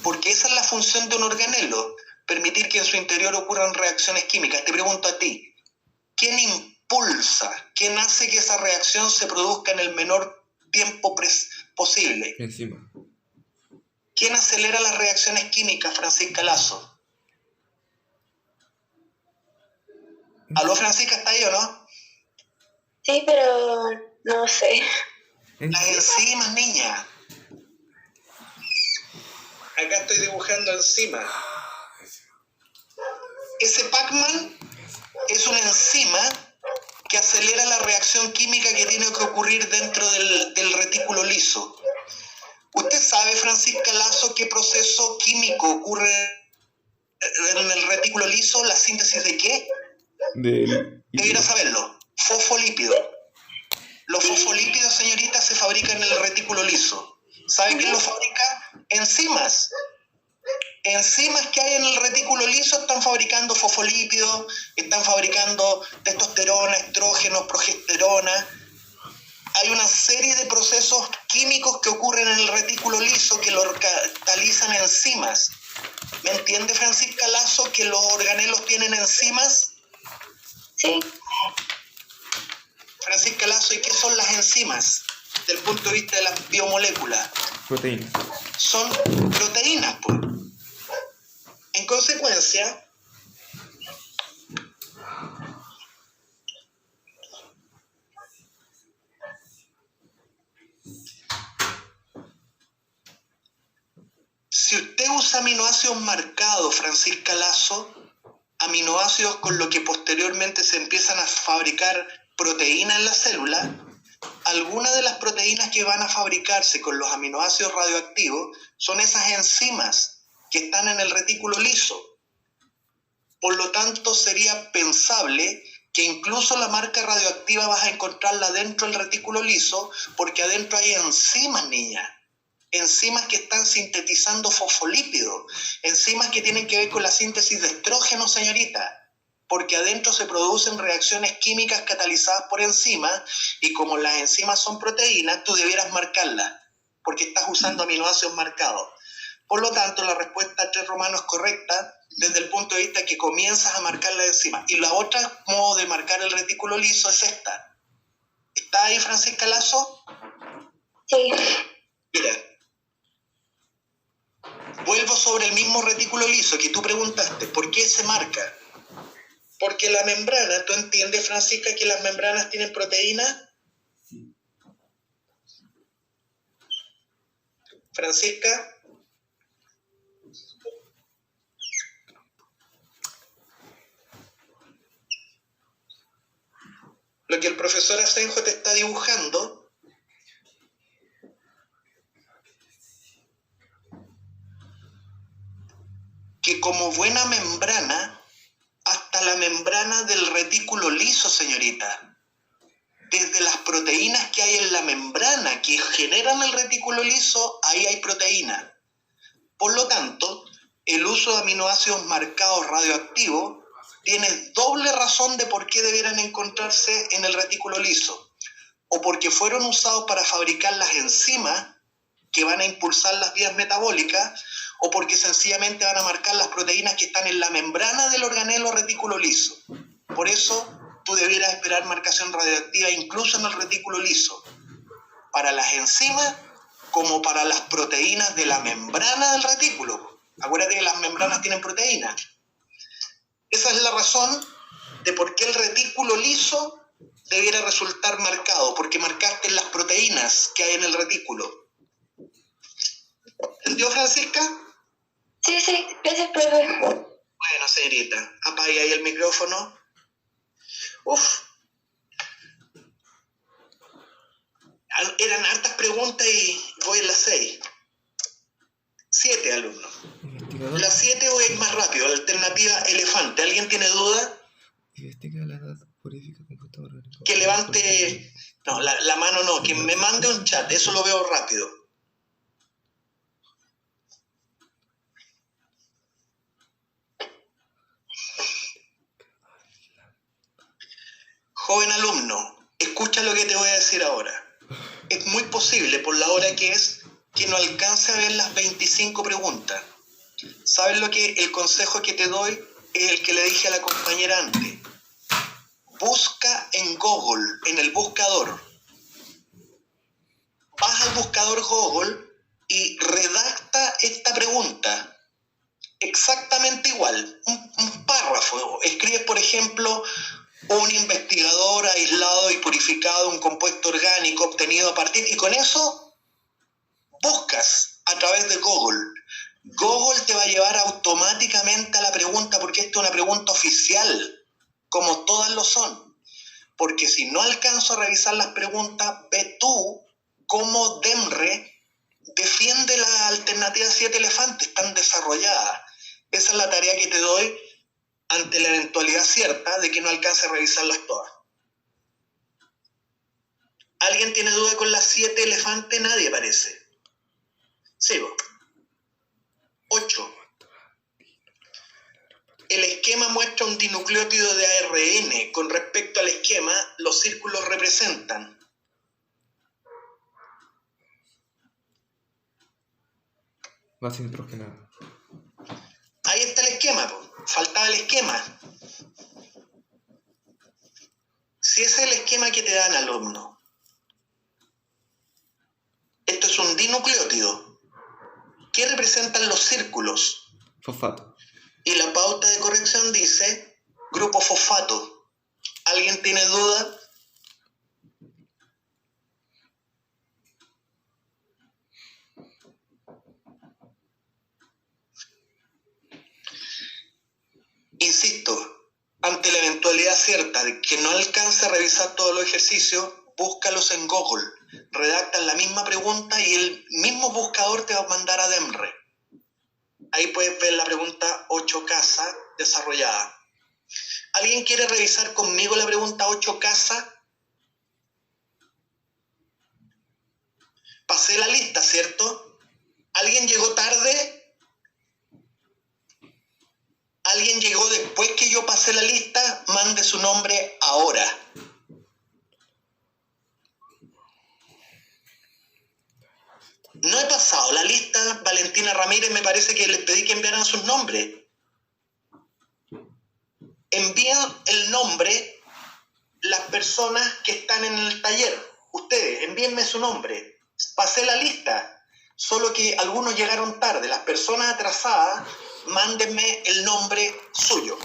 porque esa es la función de un organelo, permitir que en su interior ocurran reacciones químicas. Te pregunto a ti, ¿quién impulsa, quién hace que esa reacción se produzca en el menor tiempo posible. Encima. ¿Quién acelera las reacciones químicas, Francisca Lazo? ¿Aló, Francisca, está ahí o no? Sí, pero no sé. Las enzimas, niña. Acá estoy dibujando enzimas. Ese Pac-Man es una enzima que acelera la reacción química que tiene que ocurrir dentro del retículo liso. ¿Usted sabe, Francisca Lazo, qué proceso químico ocurre en el retículo liso? ¿La síntesis de qué? Debiera saberlo. Fosfolípido. Los fosfolípidos, señorita, se fabrican en el retículo liso. ¿Sabe quién los fabrica? Enzimas. Enzimas que hay en el retículo liso están fabricando fosfolípidos, están fabricando testosterona, estrógenos, progesterona. Hay una serie de procesos químicos que ocurren en el retículo liso que lo catalizan enzimas. ¿Me entiende, Francisca Lazo, que los organelos tienen enzimas? Sí. Francisca Lazo, ¿y qué son las enzimas desde el punto de vista de las biomoléculas? Proteínas. Son proteínas, pues. En consecuencia, si usted usa aminoácidos marcados, Francisca Lazo, aminoácidos con lo que posteriormente se empiezan a fabricar proteínas en la célula, algunas de las proteínas que van a fabricarse con los aminoácidos radioactivos son esas enzimas que están en el retículo liso. Por lo tanto, sería pensable que incluso la marca radioactiva vas a encontrarla dentro del retículo liso, porque adentro hay enzimas, niña. Enzimas que están sintetizando fosfolípidos, enzimas que tienen que ver con la síntesis de estrógeno, señorita, porque adentro se producen reacciones químicas catalizadas por enzimas, y como las enzimas son proteínas, tú debieras marcarlas, porque estás usando aminoácidos marcados. Por lo tanto, la respuesta 3 romano es correcta desde el punto de vista que comienzas a marcar la enzima. Y la otra modo de marcar el retículo liso es esta. ¿Está ahí, Francisca Lazo? Sí. Mira. Vuelvo sobre el mismo retículo liso que tú preguntaste. ¿Por qué se marca? Porque la membrana, ¿tú entiendes, Francisca, que las membranas tienen proteínas? Francisca. Lo que el profesor Asenjo te está dibujando que como buena membrana, hasta la membrana del retículo liso, señorita, desde las proteínas que hay en la membrana que generan el retículo liso, ahí hay proteína. Por lo tanto, el uso de aminoácidos marcados radioactivos tiene doble razón de por qué debieran encontrarse en el retículo liso. O porque fueron usados para fabricar las enzimas que van a impulsar las vías metabólicas, o porque sencillamente van a marcar las proteínas que están en la membrana del organelo retículo liso. Por eso, tú debieras esperar marcación radioactiva incluso en el retículo liso, para las enzimas como para las proteínas de la membrana del retículo. Acuérdate que las membranas tienen proteínas. Esa es la razón de por qué el retículo liso debiera resultar marcado, porque marcaste las proteínas que hay en el retículo. ¿Entendió, Francisca? Sí, gracias, profe. Bueno, señorita, apague ahí el micrófono. Eran hartas preguntas y voy en las 6. 7 alumnos. La 7 voy a ir más rápido, la alternativa elefante. ¿Alguien tiene duda? Investiga la edad purifica compuesto orgánico. Que levante... No, la mano no, que me mande un chat, eso lo veo rápido. Joven alumno, escucha lo que te voy a decir ahora. Es muy posible, por la hora que es, que no alcance a ver las 25 preguntas. ¿Sabes lo que el consejo que te doy? Es el que le dije a la compañera antes. Busca en Google, en el buscador, vas al buscador Google y redacta esta pregunta. Exactamente igual, un párrafo. Escribes, por ejemplo, un investigador aislado y purificado de un compuesto orgánico obtenido a partir... Y con eso buscas a través de Google. Google te va a llevar automáticamente a la pregunta, porque esta es una pregunta oficial, como todas lo son. Porque si no alcanzo a revisar las preguntas, ve tú cómo DEMRE defiende la alternativa 7 elefantes tan desarrollada. Esa es la tarea que te doy ante la eventualidad cierta de que no alcance a revisarlas todas. ¿Alguien tiene duda con las 7 elefantes? Nadie parece. Sigo. 8. El esquema muestra un dinucleótido de ARN. Con respecto al esquema, los círculos representan. Base nitrogenada. Ahí está el esquema, po. Faltaba el esquema. Si ese es el esquema que te dan, alumno. Esto es un dinucleótido. ¿Qué representan los círculos? Fosfato. Y la pauta de corrección dice grupo fosfato. ¿Alguien tiene duda? Insisto, ante la eventualidad cierta de que no alcance a revisar todos los ejercicios, búscalos en Google. Redactan la misma pregunta y el mismo buscador te va a mandar a DEMRE. Ahí puedes ver la pregunta 8 casa desarrollada. ¿Alguien quiere revisar conmigo la pregunta 8 casa? Pasé la lista, ¿cierto? ¿Alguien llegó tarde? ¿Alguien llegó después que yo pasé la lista? Mande su nombre ahora. No he pasado la lista, Valentina Ramírez, me parece que les pedí que enviaran sus nombres. Envíen el nombre las personas que están en el taller. Ustedes, envíenme su nombre. Pasé la lista, solo que algunos llegaron tarde. Las personas atrasadas, mándenme el nombre suyo.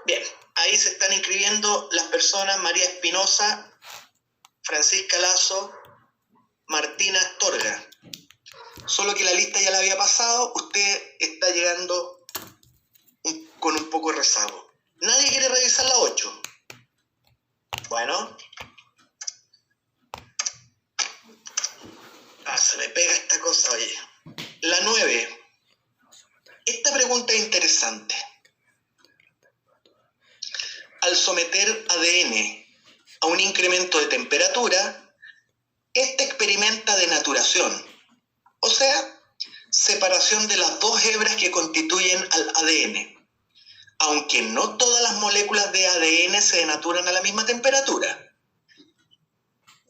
Bien, ahí se están inscribiendo las personas: María Espinosa, Francisca Lazo, Martina Astorga. Solo que la lista ya la había pasado, usted está llegando con un poco de rezago. ¿Nadie quiere revisar la 8? Bueno. Se me pega esta cosa, oye. La 9. Esta pregunta es interesante. Al someter ADN a un incremento de temperatura, este experimenta denaturación, o sea, separación de las dos hebras que constituyen al ADN, aunque no todas las moléculas de ADN se denaturan a la misma temperatura.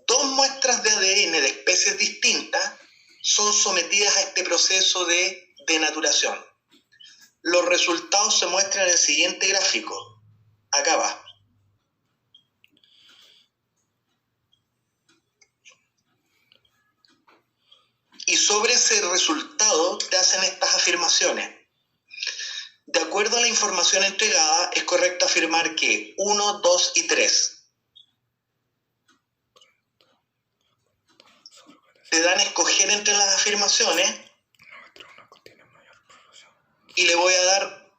2 muestras de ADN de especies distintas son sometidas a este proceso de denaturación. Los resultados se muestran en el siguiente gráfico. Acá va. Y sobre ese resultado te hacen estas afirmaciones. De acuerdo a la información entregada, es correcto afirmar que 1, 2 y 3 te dan a escoger entre las afirmaciones y le voy a dar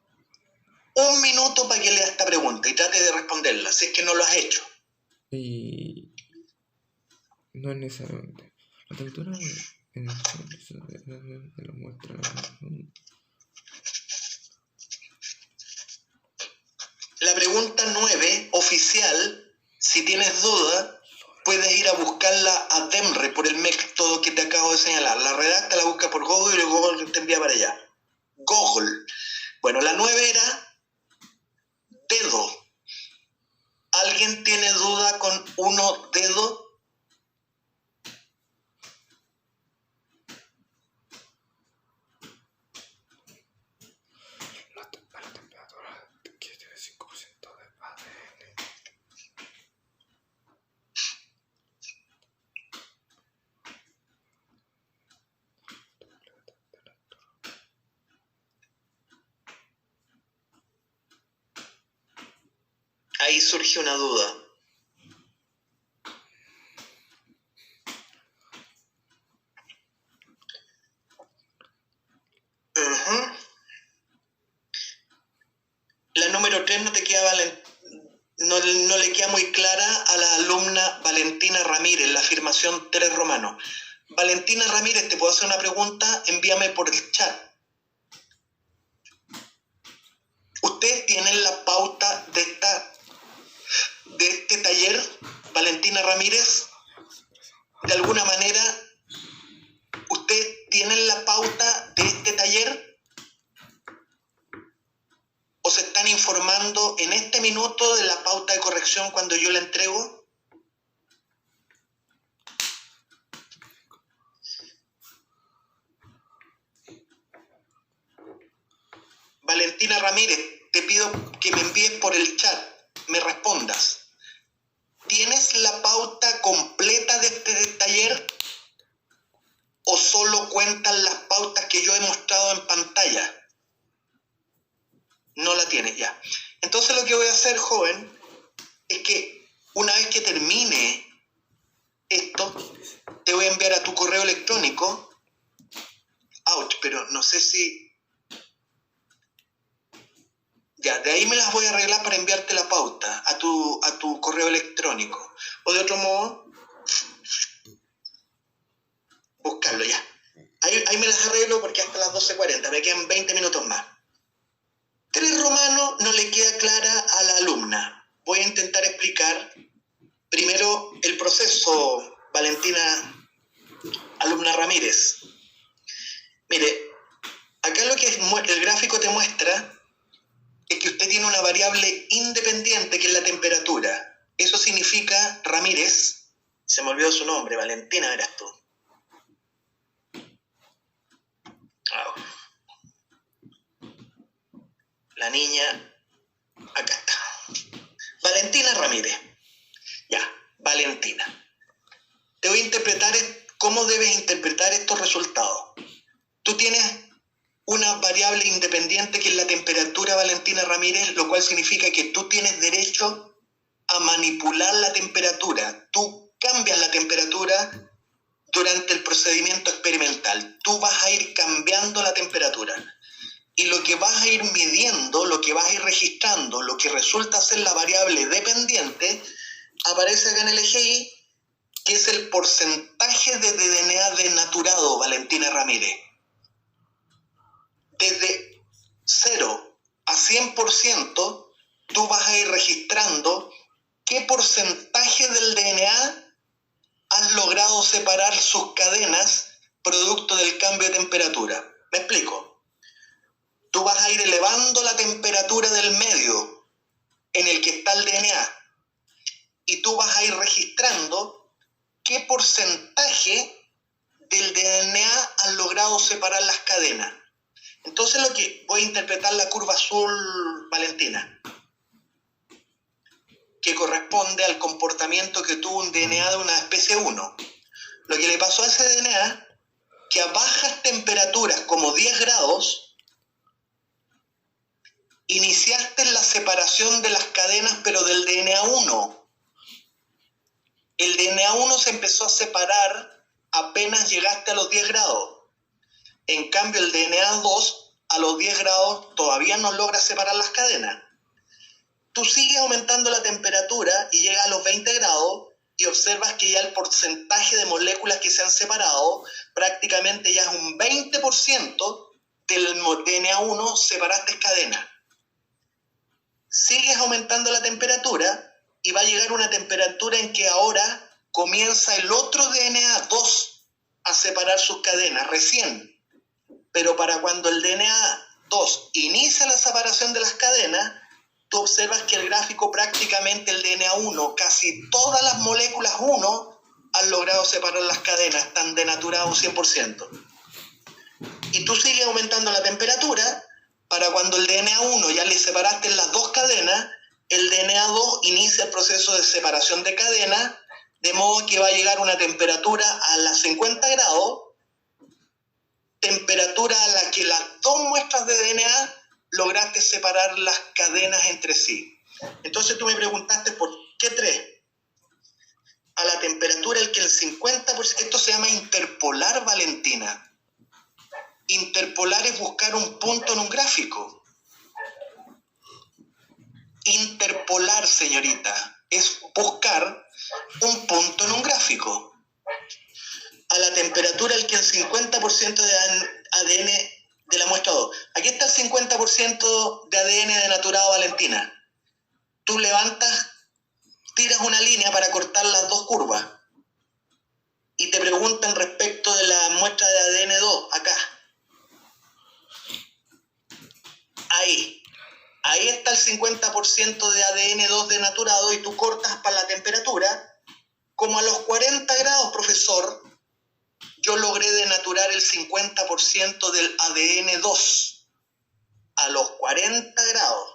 1 minuto para que lea esta pregunta y trate de responderla, si es que no lo has hecho. Y no es necesariamente. La temperatura en el de la muestra. La pregunta 9, oficial, si tienes duda, puedes ir a buscarla a DEMRE por el método que te acabo de señalar. La redacta, la busca por Google y Google te envía para allá. Google. Bueno, la 9 era dedo. ¿Alguien tiene duda con 1 dedo? La temperatura que tiene 5% de ADN. ahí surge una duda. Ujú. La número 3 no te queda no le queda muy clara a la alumna Valentina Ramírez, la afirmación 3 romano. Valentina Ramírez, ¿te puedo hacer una pregunta? Envíame por el chat. ¿Ustedes tienen la pauta de este taller, Valentina Ramírez? De alguna manera, ¿ustedes tienen la pauta de este taller? ¿O se están informando en este minuto de la pauta de corrección cuando yo la entrego? Valentina Ramírez, te pido que me envíes por el chat, me respondas. ¿Tienes la pauta completa de este taller? ¿O solo cuentan las pautas que yo he mostrado en pantalla? No la tienes, ya. Entonces lo que voy a hacer, joven, es que una vez que termine esto, te voy a enviar a tu correo electrónico. Ouch, pero no sé si... Ya, de ahí me las voy a arreglar para enviarte la pauta a tu correo electrónico. O de otro modo, buscarlo ya. Ahí me las arreglo porque hasta las 12:40, me quedan 20 minutos más. 3 romano no le queda clara a la alumna. Voy a intentar explicar primero el proceso, Valentina, alumna Ramírez. Mire, acá lo que el gráfico te muestra es que usted tiene una variable independiente que es la temperatura. Eso significa, Ramírez, se me olvidó su nombre, Valentina, verás tú. Oh. La niña, acá está. Valentina Ramírez. Ya, Valentina. Te voy a interpretar cómo debes interpretar estos resultados. Tú tienes una variable independiente que es la temperatura, Valentina Ramírez, lo cual significa que tú tienes derecho a manipular la temperatura. Tú cambias la temperatura durante el procedimiento experimental. Tú vas a ir cambiando la temperatura. Y lo que vas a ir midiendo, lo que vas a ir registrando, lo que resulta ser la variable dependiente, aparece acá en el EGI, que es el porcentaje de DNA denaturado, Valentina Ramírez. Desde 0 a 100%, tú vas a ir registrando qué porcentaje del DNA has logrado separar sus cadenas producto del cambio de temperatura. ¿Me explico? Tú vas a ir elevando la temperatura del medio en el que está el DNA y tú vas a ir registrando qué porcentaje del DNA has logrado separar las cadenas. Entonces lo que voy a interpretar la curva azul, Valentina, que corresponde al comportamiento que tuvo un DNA de una especie 1. Lo que le pasó a ese DNA, que a bajas temperaturas como 10 grados, iniciaste la separación de las cadenas, pero del DNA1. El DNA1 se empezó a separar apenas llegaste a los 10 grados. En cambio, el DNA2 a los 10 grados todavía no logra separar las cadenas. Tú sigues aumentando la temperatura y llegas a los 20 grados y observas que ya el porcentaje de moléculas que se han separado prácticamente ya es un 20% del DNA1 separaste cadenas. Sigues aumentando la temperatura y va a llegar una temperatura en que ahora comienza el otro DNA2 a separar sus cadenas recién. Pero para cuando el DNA2 inicia la separación de las cadenas, tú observas que el gráfico prácticamente el DNA1, casi todas las moléculas 1 han logrado separar las cadenas, están denaturados 100%. Y tú sigues aumentando la temperatura. Para cuando el DNA1 ya le separaste en las dos cadenas, el DNA2 inicia el proceso de separación de cadenas, de modo que va a llegar una temperatura a las 50 grados, temperatura a la que las dos muestras de DNA lograste separar las cadenas entre sí. Entonces tú me preguntaste por qué 3. A la temperatura el que el 50%, esto se llama interpolar, Valentina. Interpolar es buscar un punto en un gráfico. Interpolar, señorita, es buscar un punto en un gráfico. A la temperatura el que el 50% de ADN de la muestra 2. Aquí está el 50% de ADN denaturado, Valentina. Tú levantas, tiras una línea para cortar las dos curvas y te preguntan respecto de la muestra de ADN 2, acá. Ahí está el 50% de ADN 2 denaturado y tú cortas para la temperatura. Como a los 40 grados, profesor, yo logré denaturar el 50% del ADN 2. A los 40 grados.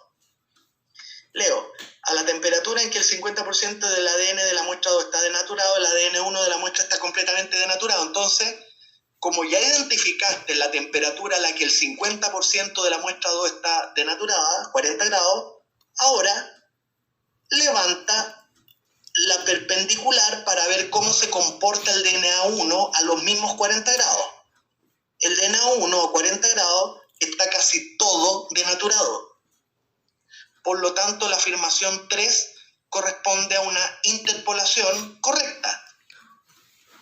Leo, a la temperatura en que el 50% del ADN de la muestra 2 está denaturado, el ADN 1 de la muestra está completamente denaturado. Entonces, como ya identificaste la temperatura a la que el 50% de la muestra 2 está denaturada, 40 grados, ahora levanta la perpendicular para ver cómo se comporta el DNA 1 a los mismos 40 grados. El DNA 1 a 40 grados está casi todo denaturado. Por lo tanto, la afirmación 3 corresponde a una interpolación correcta.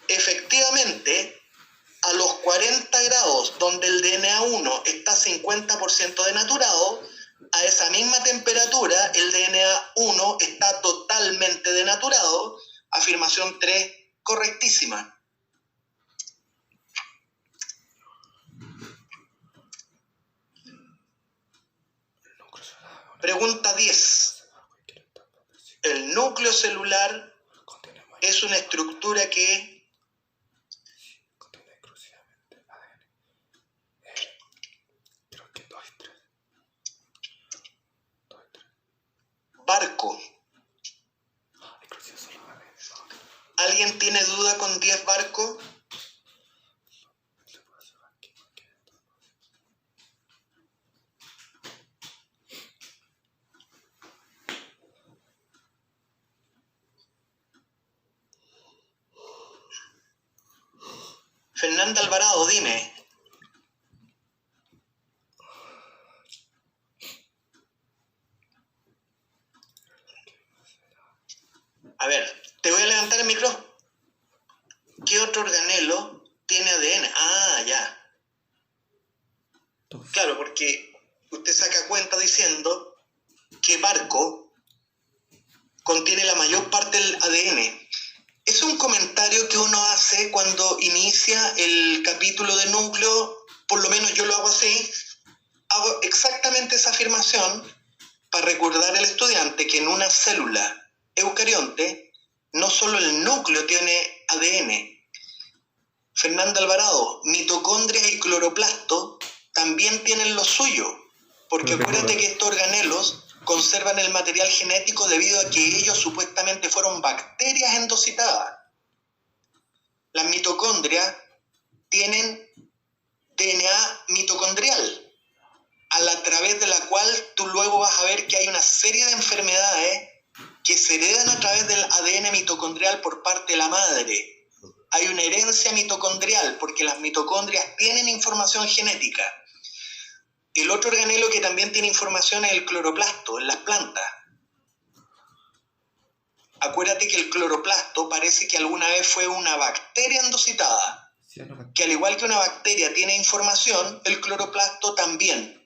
Efectivamente, a los 40 grados, donde el DNA 1 está 50% denaturado, a esa misma temperatura el DNA 1 está totalmente denaturado. Afirmación 3 correctísima. Pregunta 10. El núcleo celular es una estructura que barco. ¿Alguien tiene duda con 10 barcos? Fernanda Alvarado, dime. A ver, te voy a levantar el micrófono. ¿Qué otro organelo tiene ADN? Ah, ya. Claro, porque usted saca cuenta diciendo que barco contiene la mayor parte del ADN. Es un comentario que uno hace cuando inicia el capítulo de núcleo, por lo menos yo lo hago así, hago exactamente esa afirmación para recordar al estudiante que en una célula eucarionte no solo el núcleo tiene ADN. Fernanda Alvarado, mitocondria y cloroplasto también tienen lo suyo, porque acuérdate que estos organelos conservan el material genético debido a que ellos supuestamente fueron bacterias endocitadas. Las mitocondrias tienen DNA mitocondrial, a través de la cual tú luego vas a ver que hay una serie de enfermedades que se heredan a través del ADN mitocondrial por parte de la madre. Hay una herencia mitocondrial porque las mitocondrias tienen información genética. El otro organelo que también tiene información es el cloroplasto, en las plantas. Acuérdate que el cloroplasto parece que alguna vez fue una bacteria endocitada, que al igual que una bacteria tiene información, el cloroplasto también.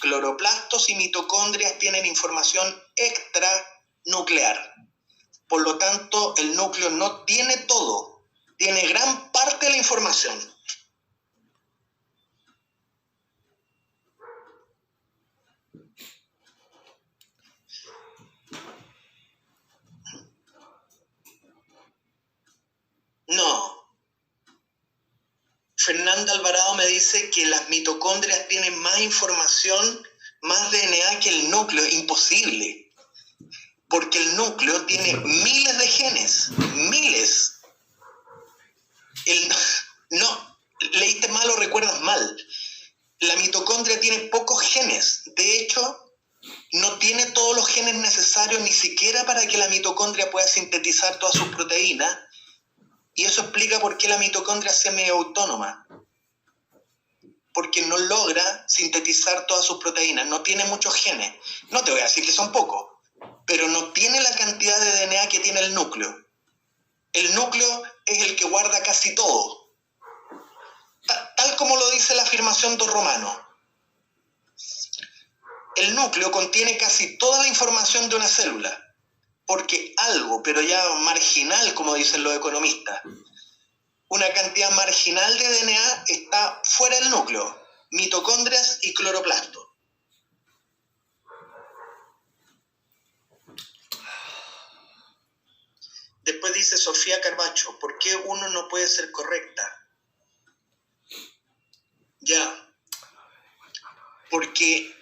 Cloroplastos y mitocondrias tienen información extranuclear. Por lo tanto, el núcleo no tiene todo, tiene gran parte de la información. No. Fernanda Alvarado me dice que las mitocondrias tienen más información, más DNA que el núcleo. Imposible. Porque el núcleo tiene miles de genes. Miles. No, leíste mal o recuerdas mal. La mitocondria tiene pocos genes. De hecho, no tiene todos los genes necesarios ni siquiera para que la mitocondria pueda sintetizar todas sus proteínas, y eso explica por qué la mitocondria es semiautónoma, porque no logra sintetizar todas sus proteínas, no tiene muchos genes. No te voy a decir que son pocos, pero no tiene la cantidad de DNA que tiene el núcleo. El núcleo es el que guarda casi todo, tal como lo dice la afirmación dos Romanos. El núcleo contiene casi toda la información de una célula, porque algo, pero ya marginal, como dicen los economistas, una cantidad marginal de DNA está fuera del núcleo, mitocondrias y cloroplasto. Después dice Sofía Carbacho, ¿por qué uno no puede ser correcta? Ya, porque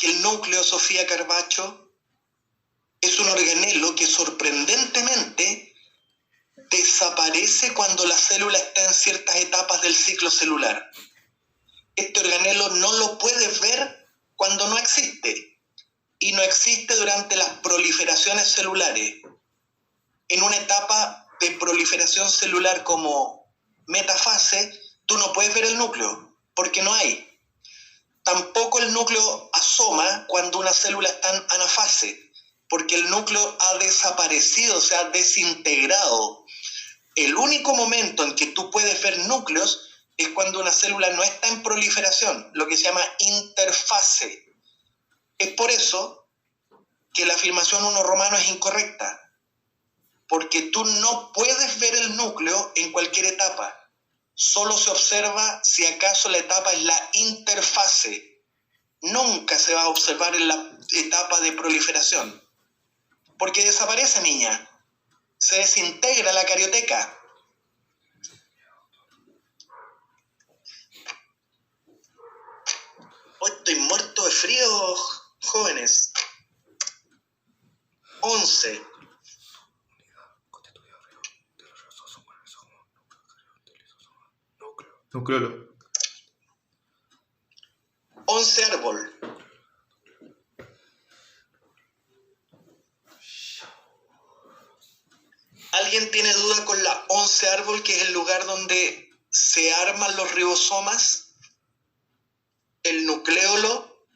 el núcleo, Sofía Carbacho, es un organelo que sorprendentemente desaparece cuando la célula está en ciertas etapas del ciclo celular. Este organelo no lo puedes ver cuando no existe, y no existe durante las proliferaciones celulares. En una etapa de proliferación celular como metafase, tú no puedes ver el núcleo, porque no hay. Tampoco el núcleo asoma cuando una célula está en anafase, porque el núcleo ha desaparecido, se ha desintegrado. El único momento en que tú puedes ver núcleos es cuando una célula no está en proliferación, lo que se llama interfase. Es por eso que la afirmación 1 Romano es incorrecta, porque tú no puedes ver el núcleo en cualquier etapa. Solo se observa si acaso la etapa es la interfase. Nunca se va a observar en la etapa de proliferación, porque desaparece, niña. Se desintegra la carioteca. Hoy estoy muerto de frío, jóvenes. 11. Nucleolo. 11 árbol. ¿Alguien tiene duda con la 11 árbol, que es el lugar donde se arman los ribosomas? El nucleolo.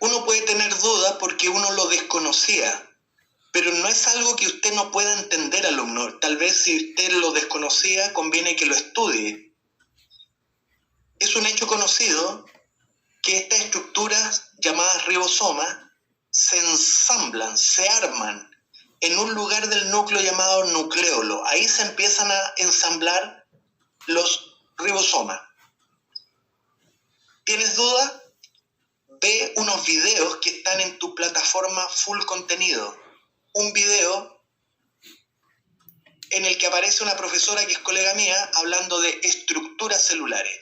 Uno puede tener dudas porque uno lo desconocía, pero no es algo que usted no pueda entender, alumno. Tal vez si usted lo desconocía, conviene que lo estudie. Es un hecho conocido que estas estructuras llamadas ribosomas se ensamblan, se arman en un lugar del núcleo llamado nucleolo. Ahí se empiezan a ensamblar los ribosomas. ¿Tienes duda? Ve unos videos que están en tu plataforma Full Contenido. Un video en el que aparece una profesora que es colega mía hablando de estructuras celulares.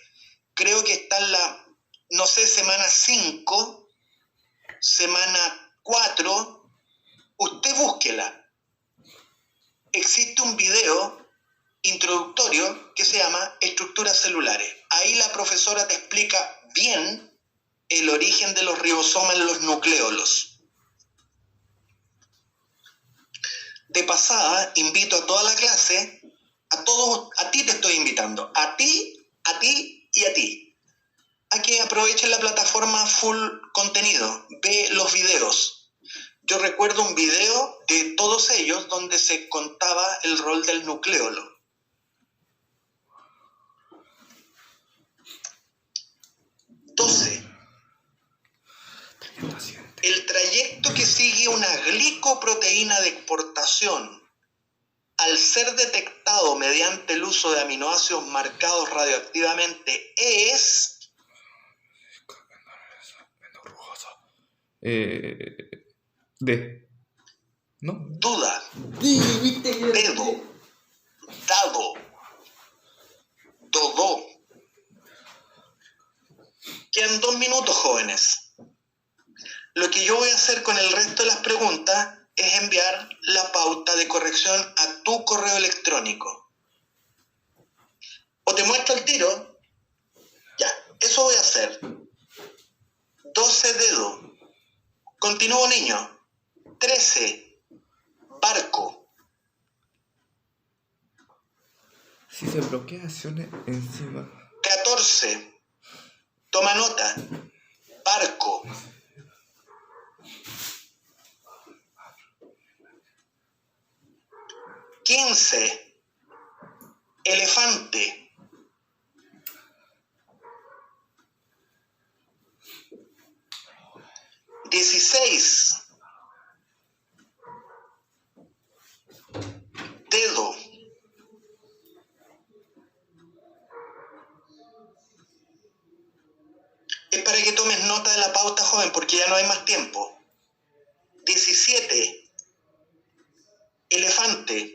Creo que está en la, no sé, semana 5, semana 4. Usted búsquela. Existe un video introductorio que se llama Estructuras celulares. Ahí la profesora te explica bien el origen de los ribosomas en los nucleolos. De pasada, invito a toda la clase, a todos, a ti te estoy invitando, a ti y a ti, a que aprovechen la plataforma Full Contenido, ve los videos. Yo recuerdo un video de todos ellos donde se contaba el rol del nucleolo. El trayecto que sigue una glicoproteína de exportación al ser detectado mediante el uso de aminoácidos marcados radioactivamente es... D. ¿No? Duda. Dedo. Dado. Dodo. Quedan 2 minutos, jóvenes. Lo que yo voy a hacer con el resto de las preguntas es enviar la pauta de corrección a tu correo electrónico. O te muestro el tiro. Ya, eso voy a hacer. 12 dedos. Continúo, niño. 13. Barco. Si se bloquea acciones encima. 14. Toma nota. Barco. 15. Elefante. 16. Dedo. 'Es para que tomes nota de la pauta, joven, porque ya no hay más tiempo. 17. Elefante.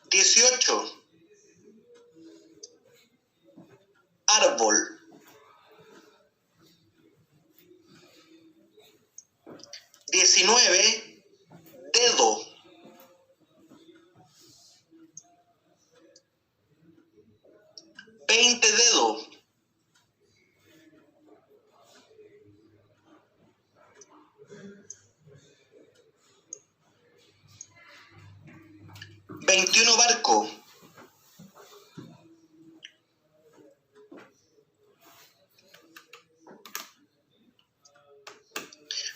18. Árbol. 19. Dedo. 20 dedos. 21 barco.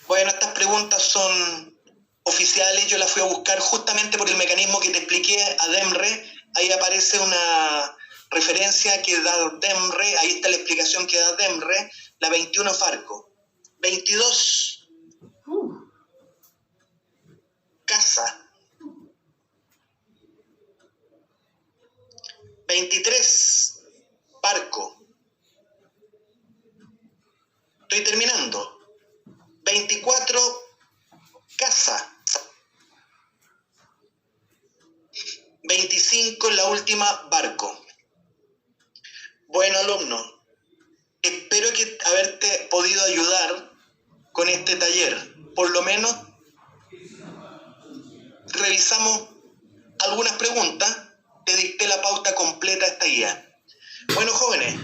Bueno, estas preguntas son oficiales, yo las fui a buscar justamente por el mecanismo que te expliqué a DEMRE. Ahí aparece una referencia que da DEMRE, ahí está la explicación que da DEMRE, la 21 barco. 22. Casa. 23. Barco. Estoy terminando. 24. Casa. 25. La última, barco. Bueno, alumno, espero que haberte podido ayudar con este taller. Por lo menos revisamos algunas preguntas, te dicté la pauta completa a esta guía. Bueno, jóvenes,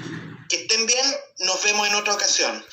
que estén bien, nos vemos en otra ocasión.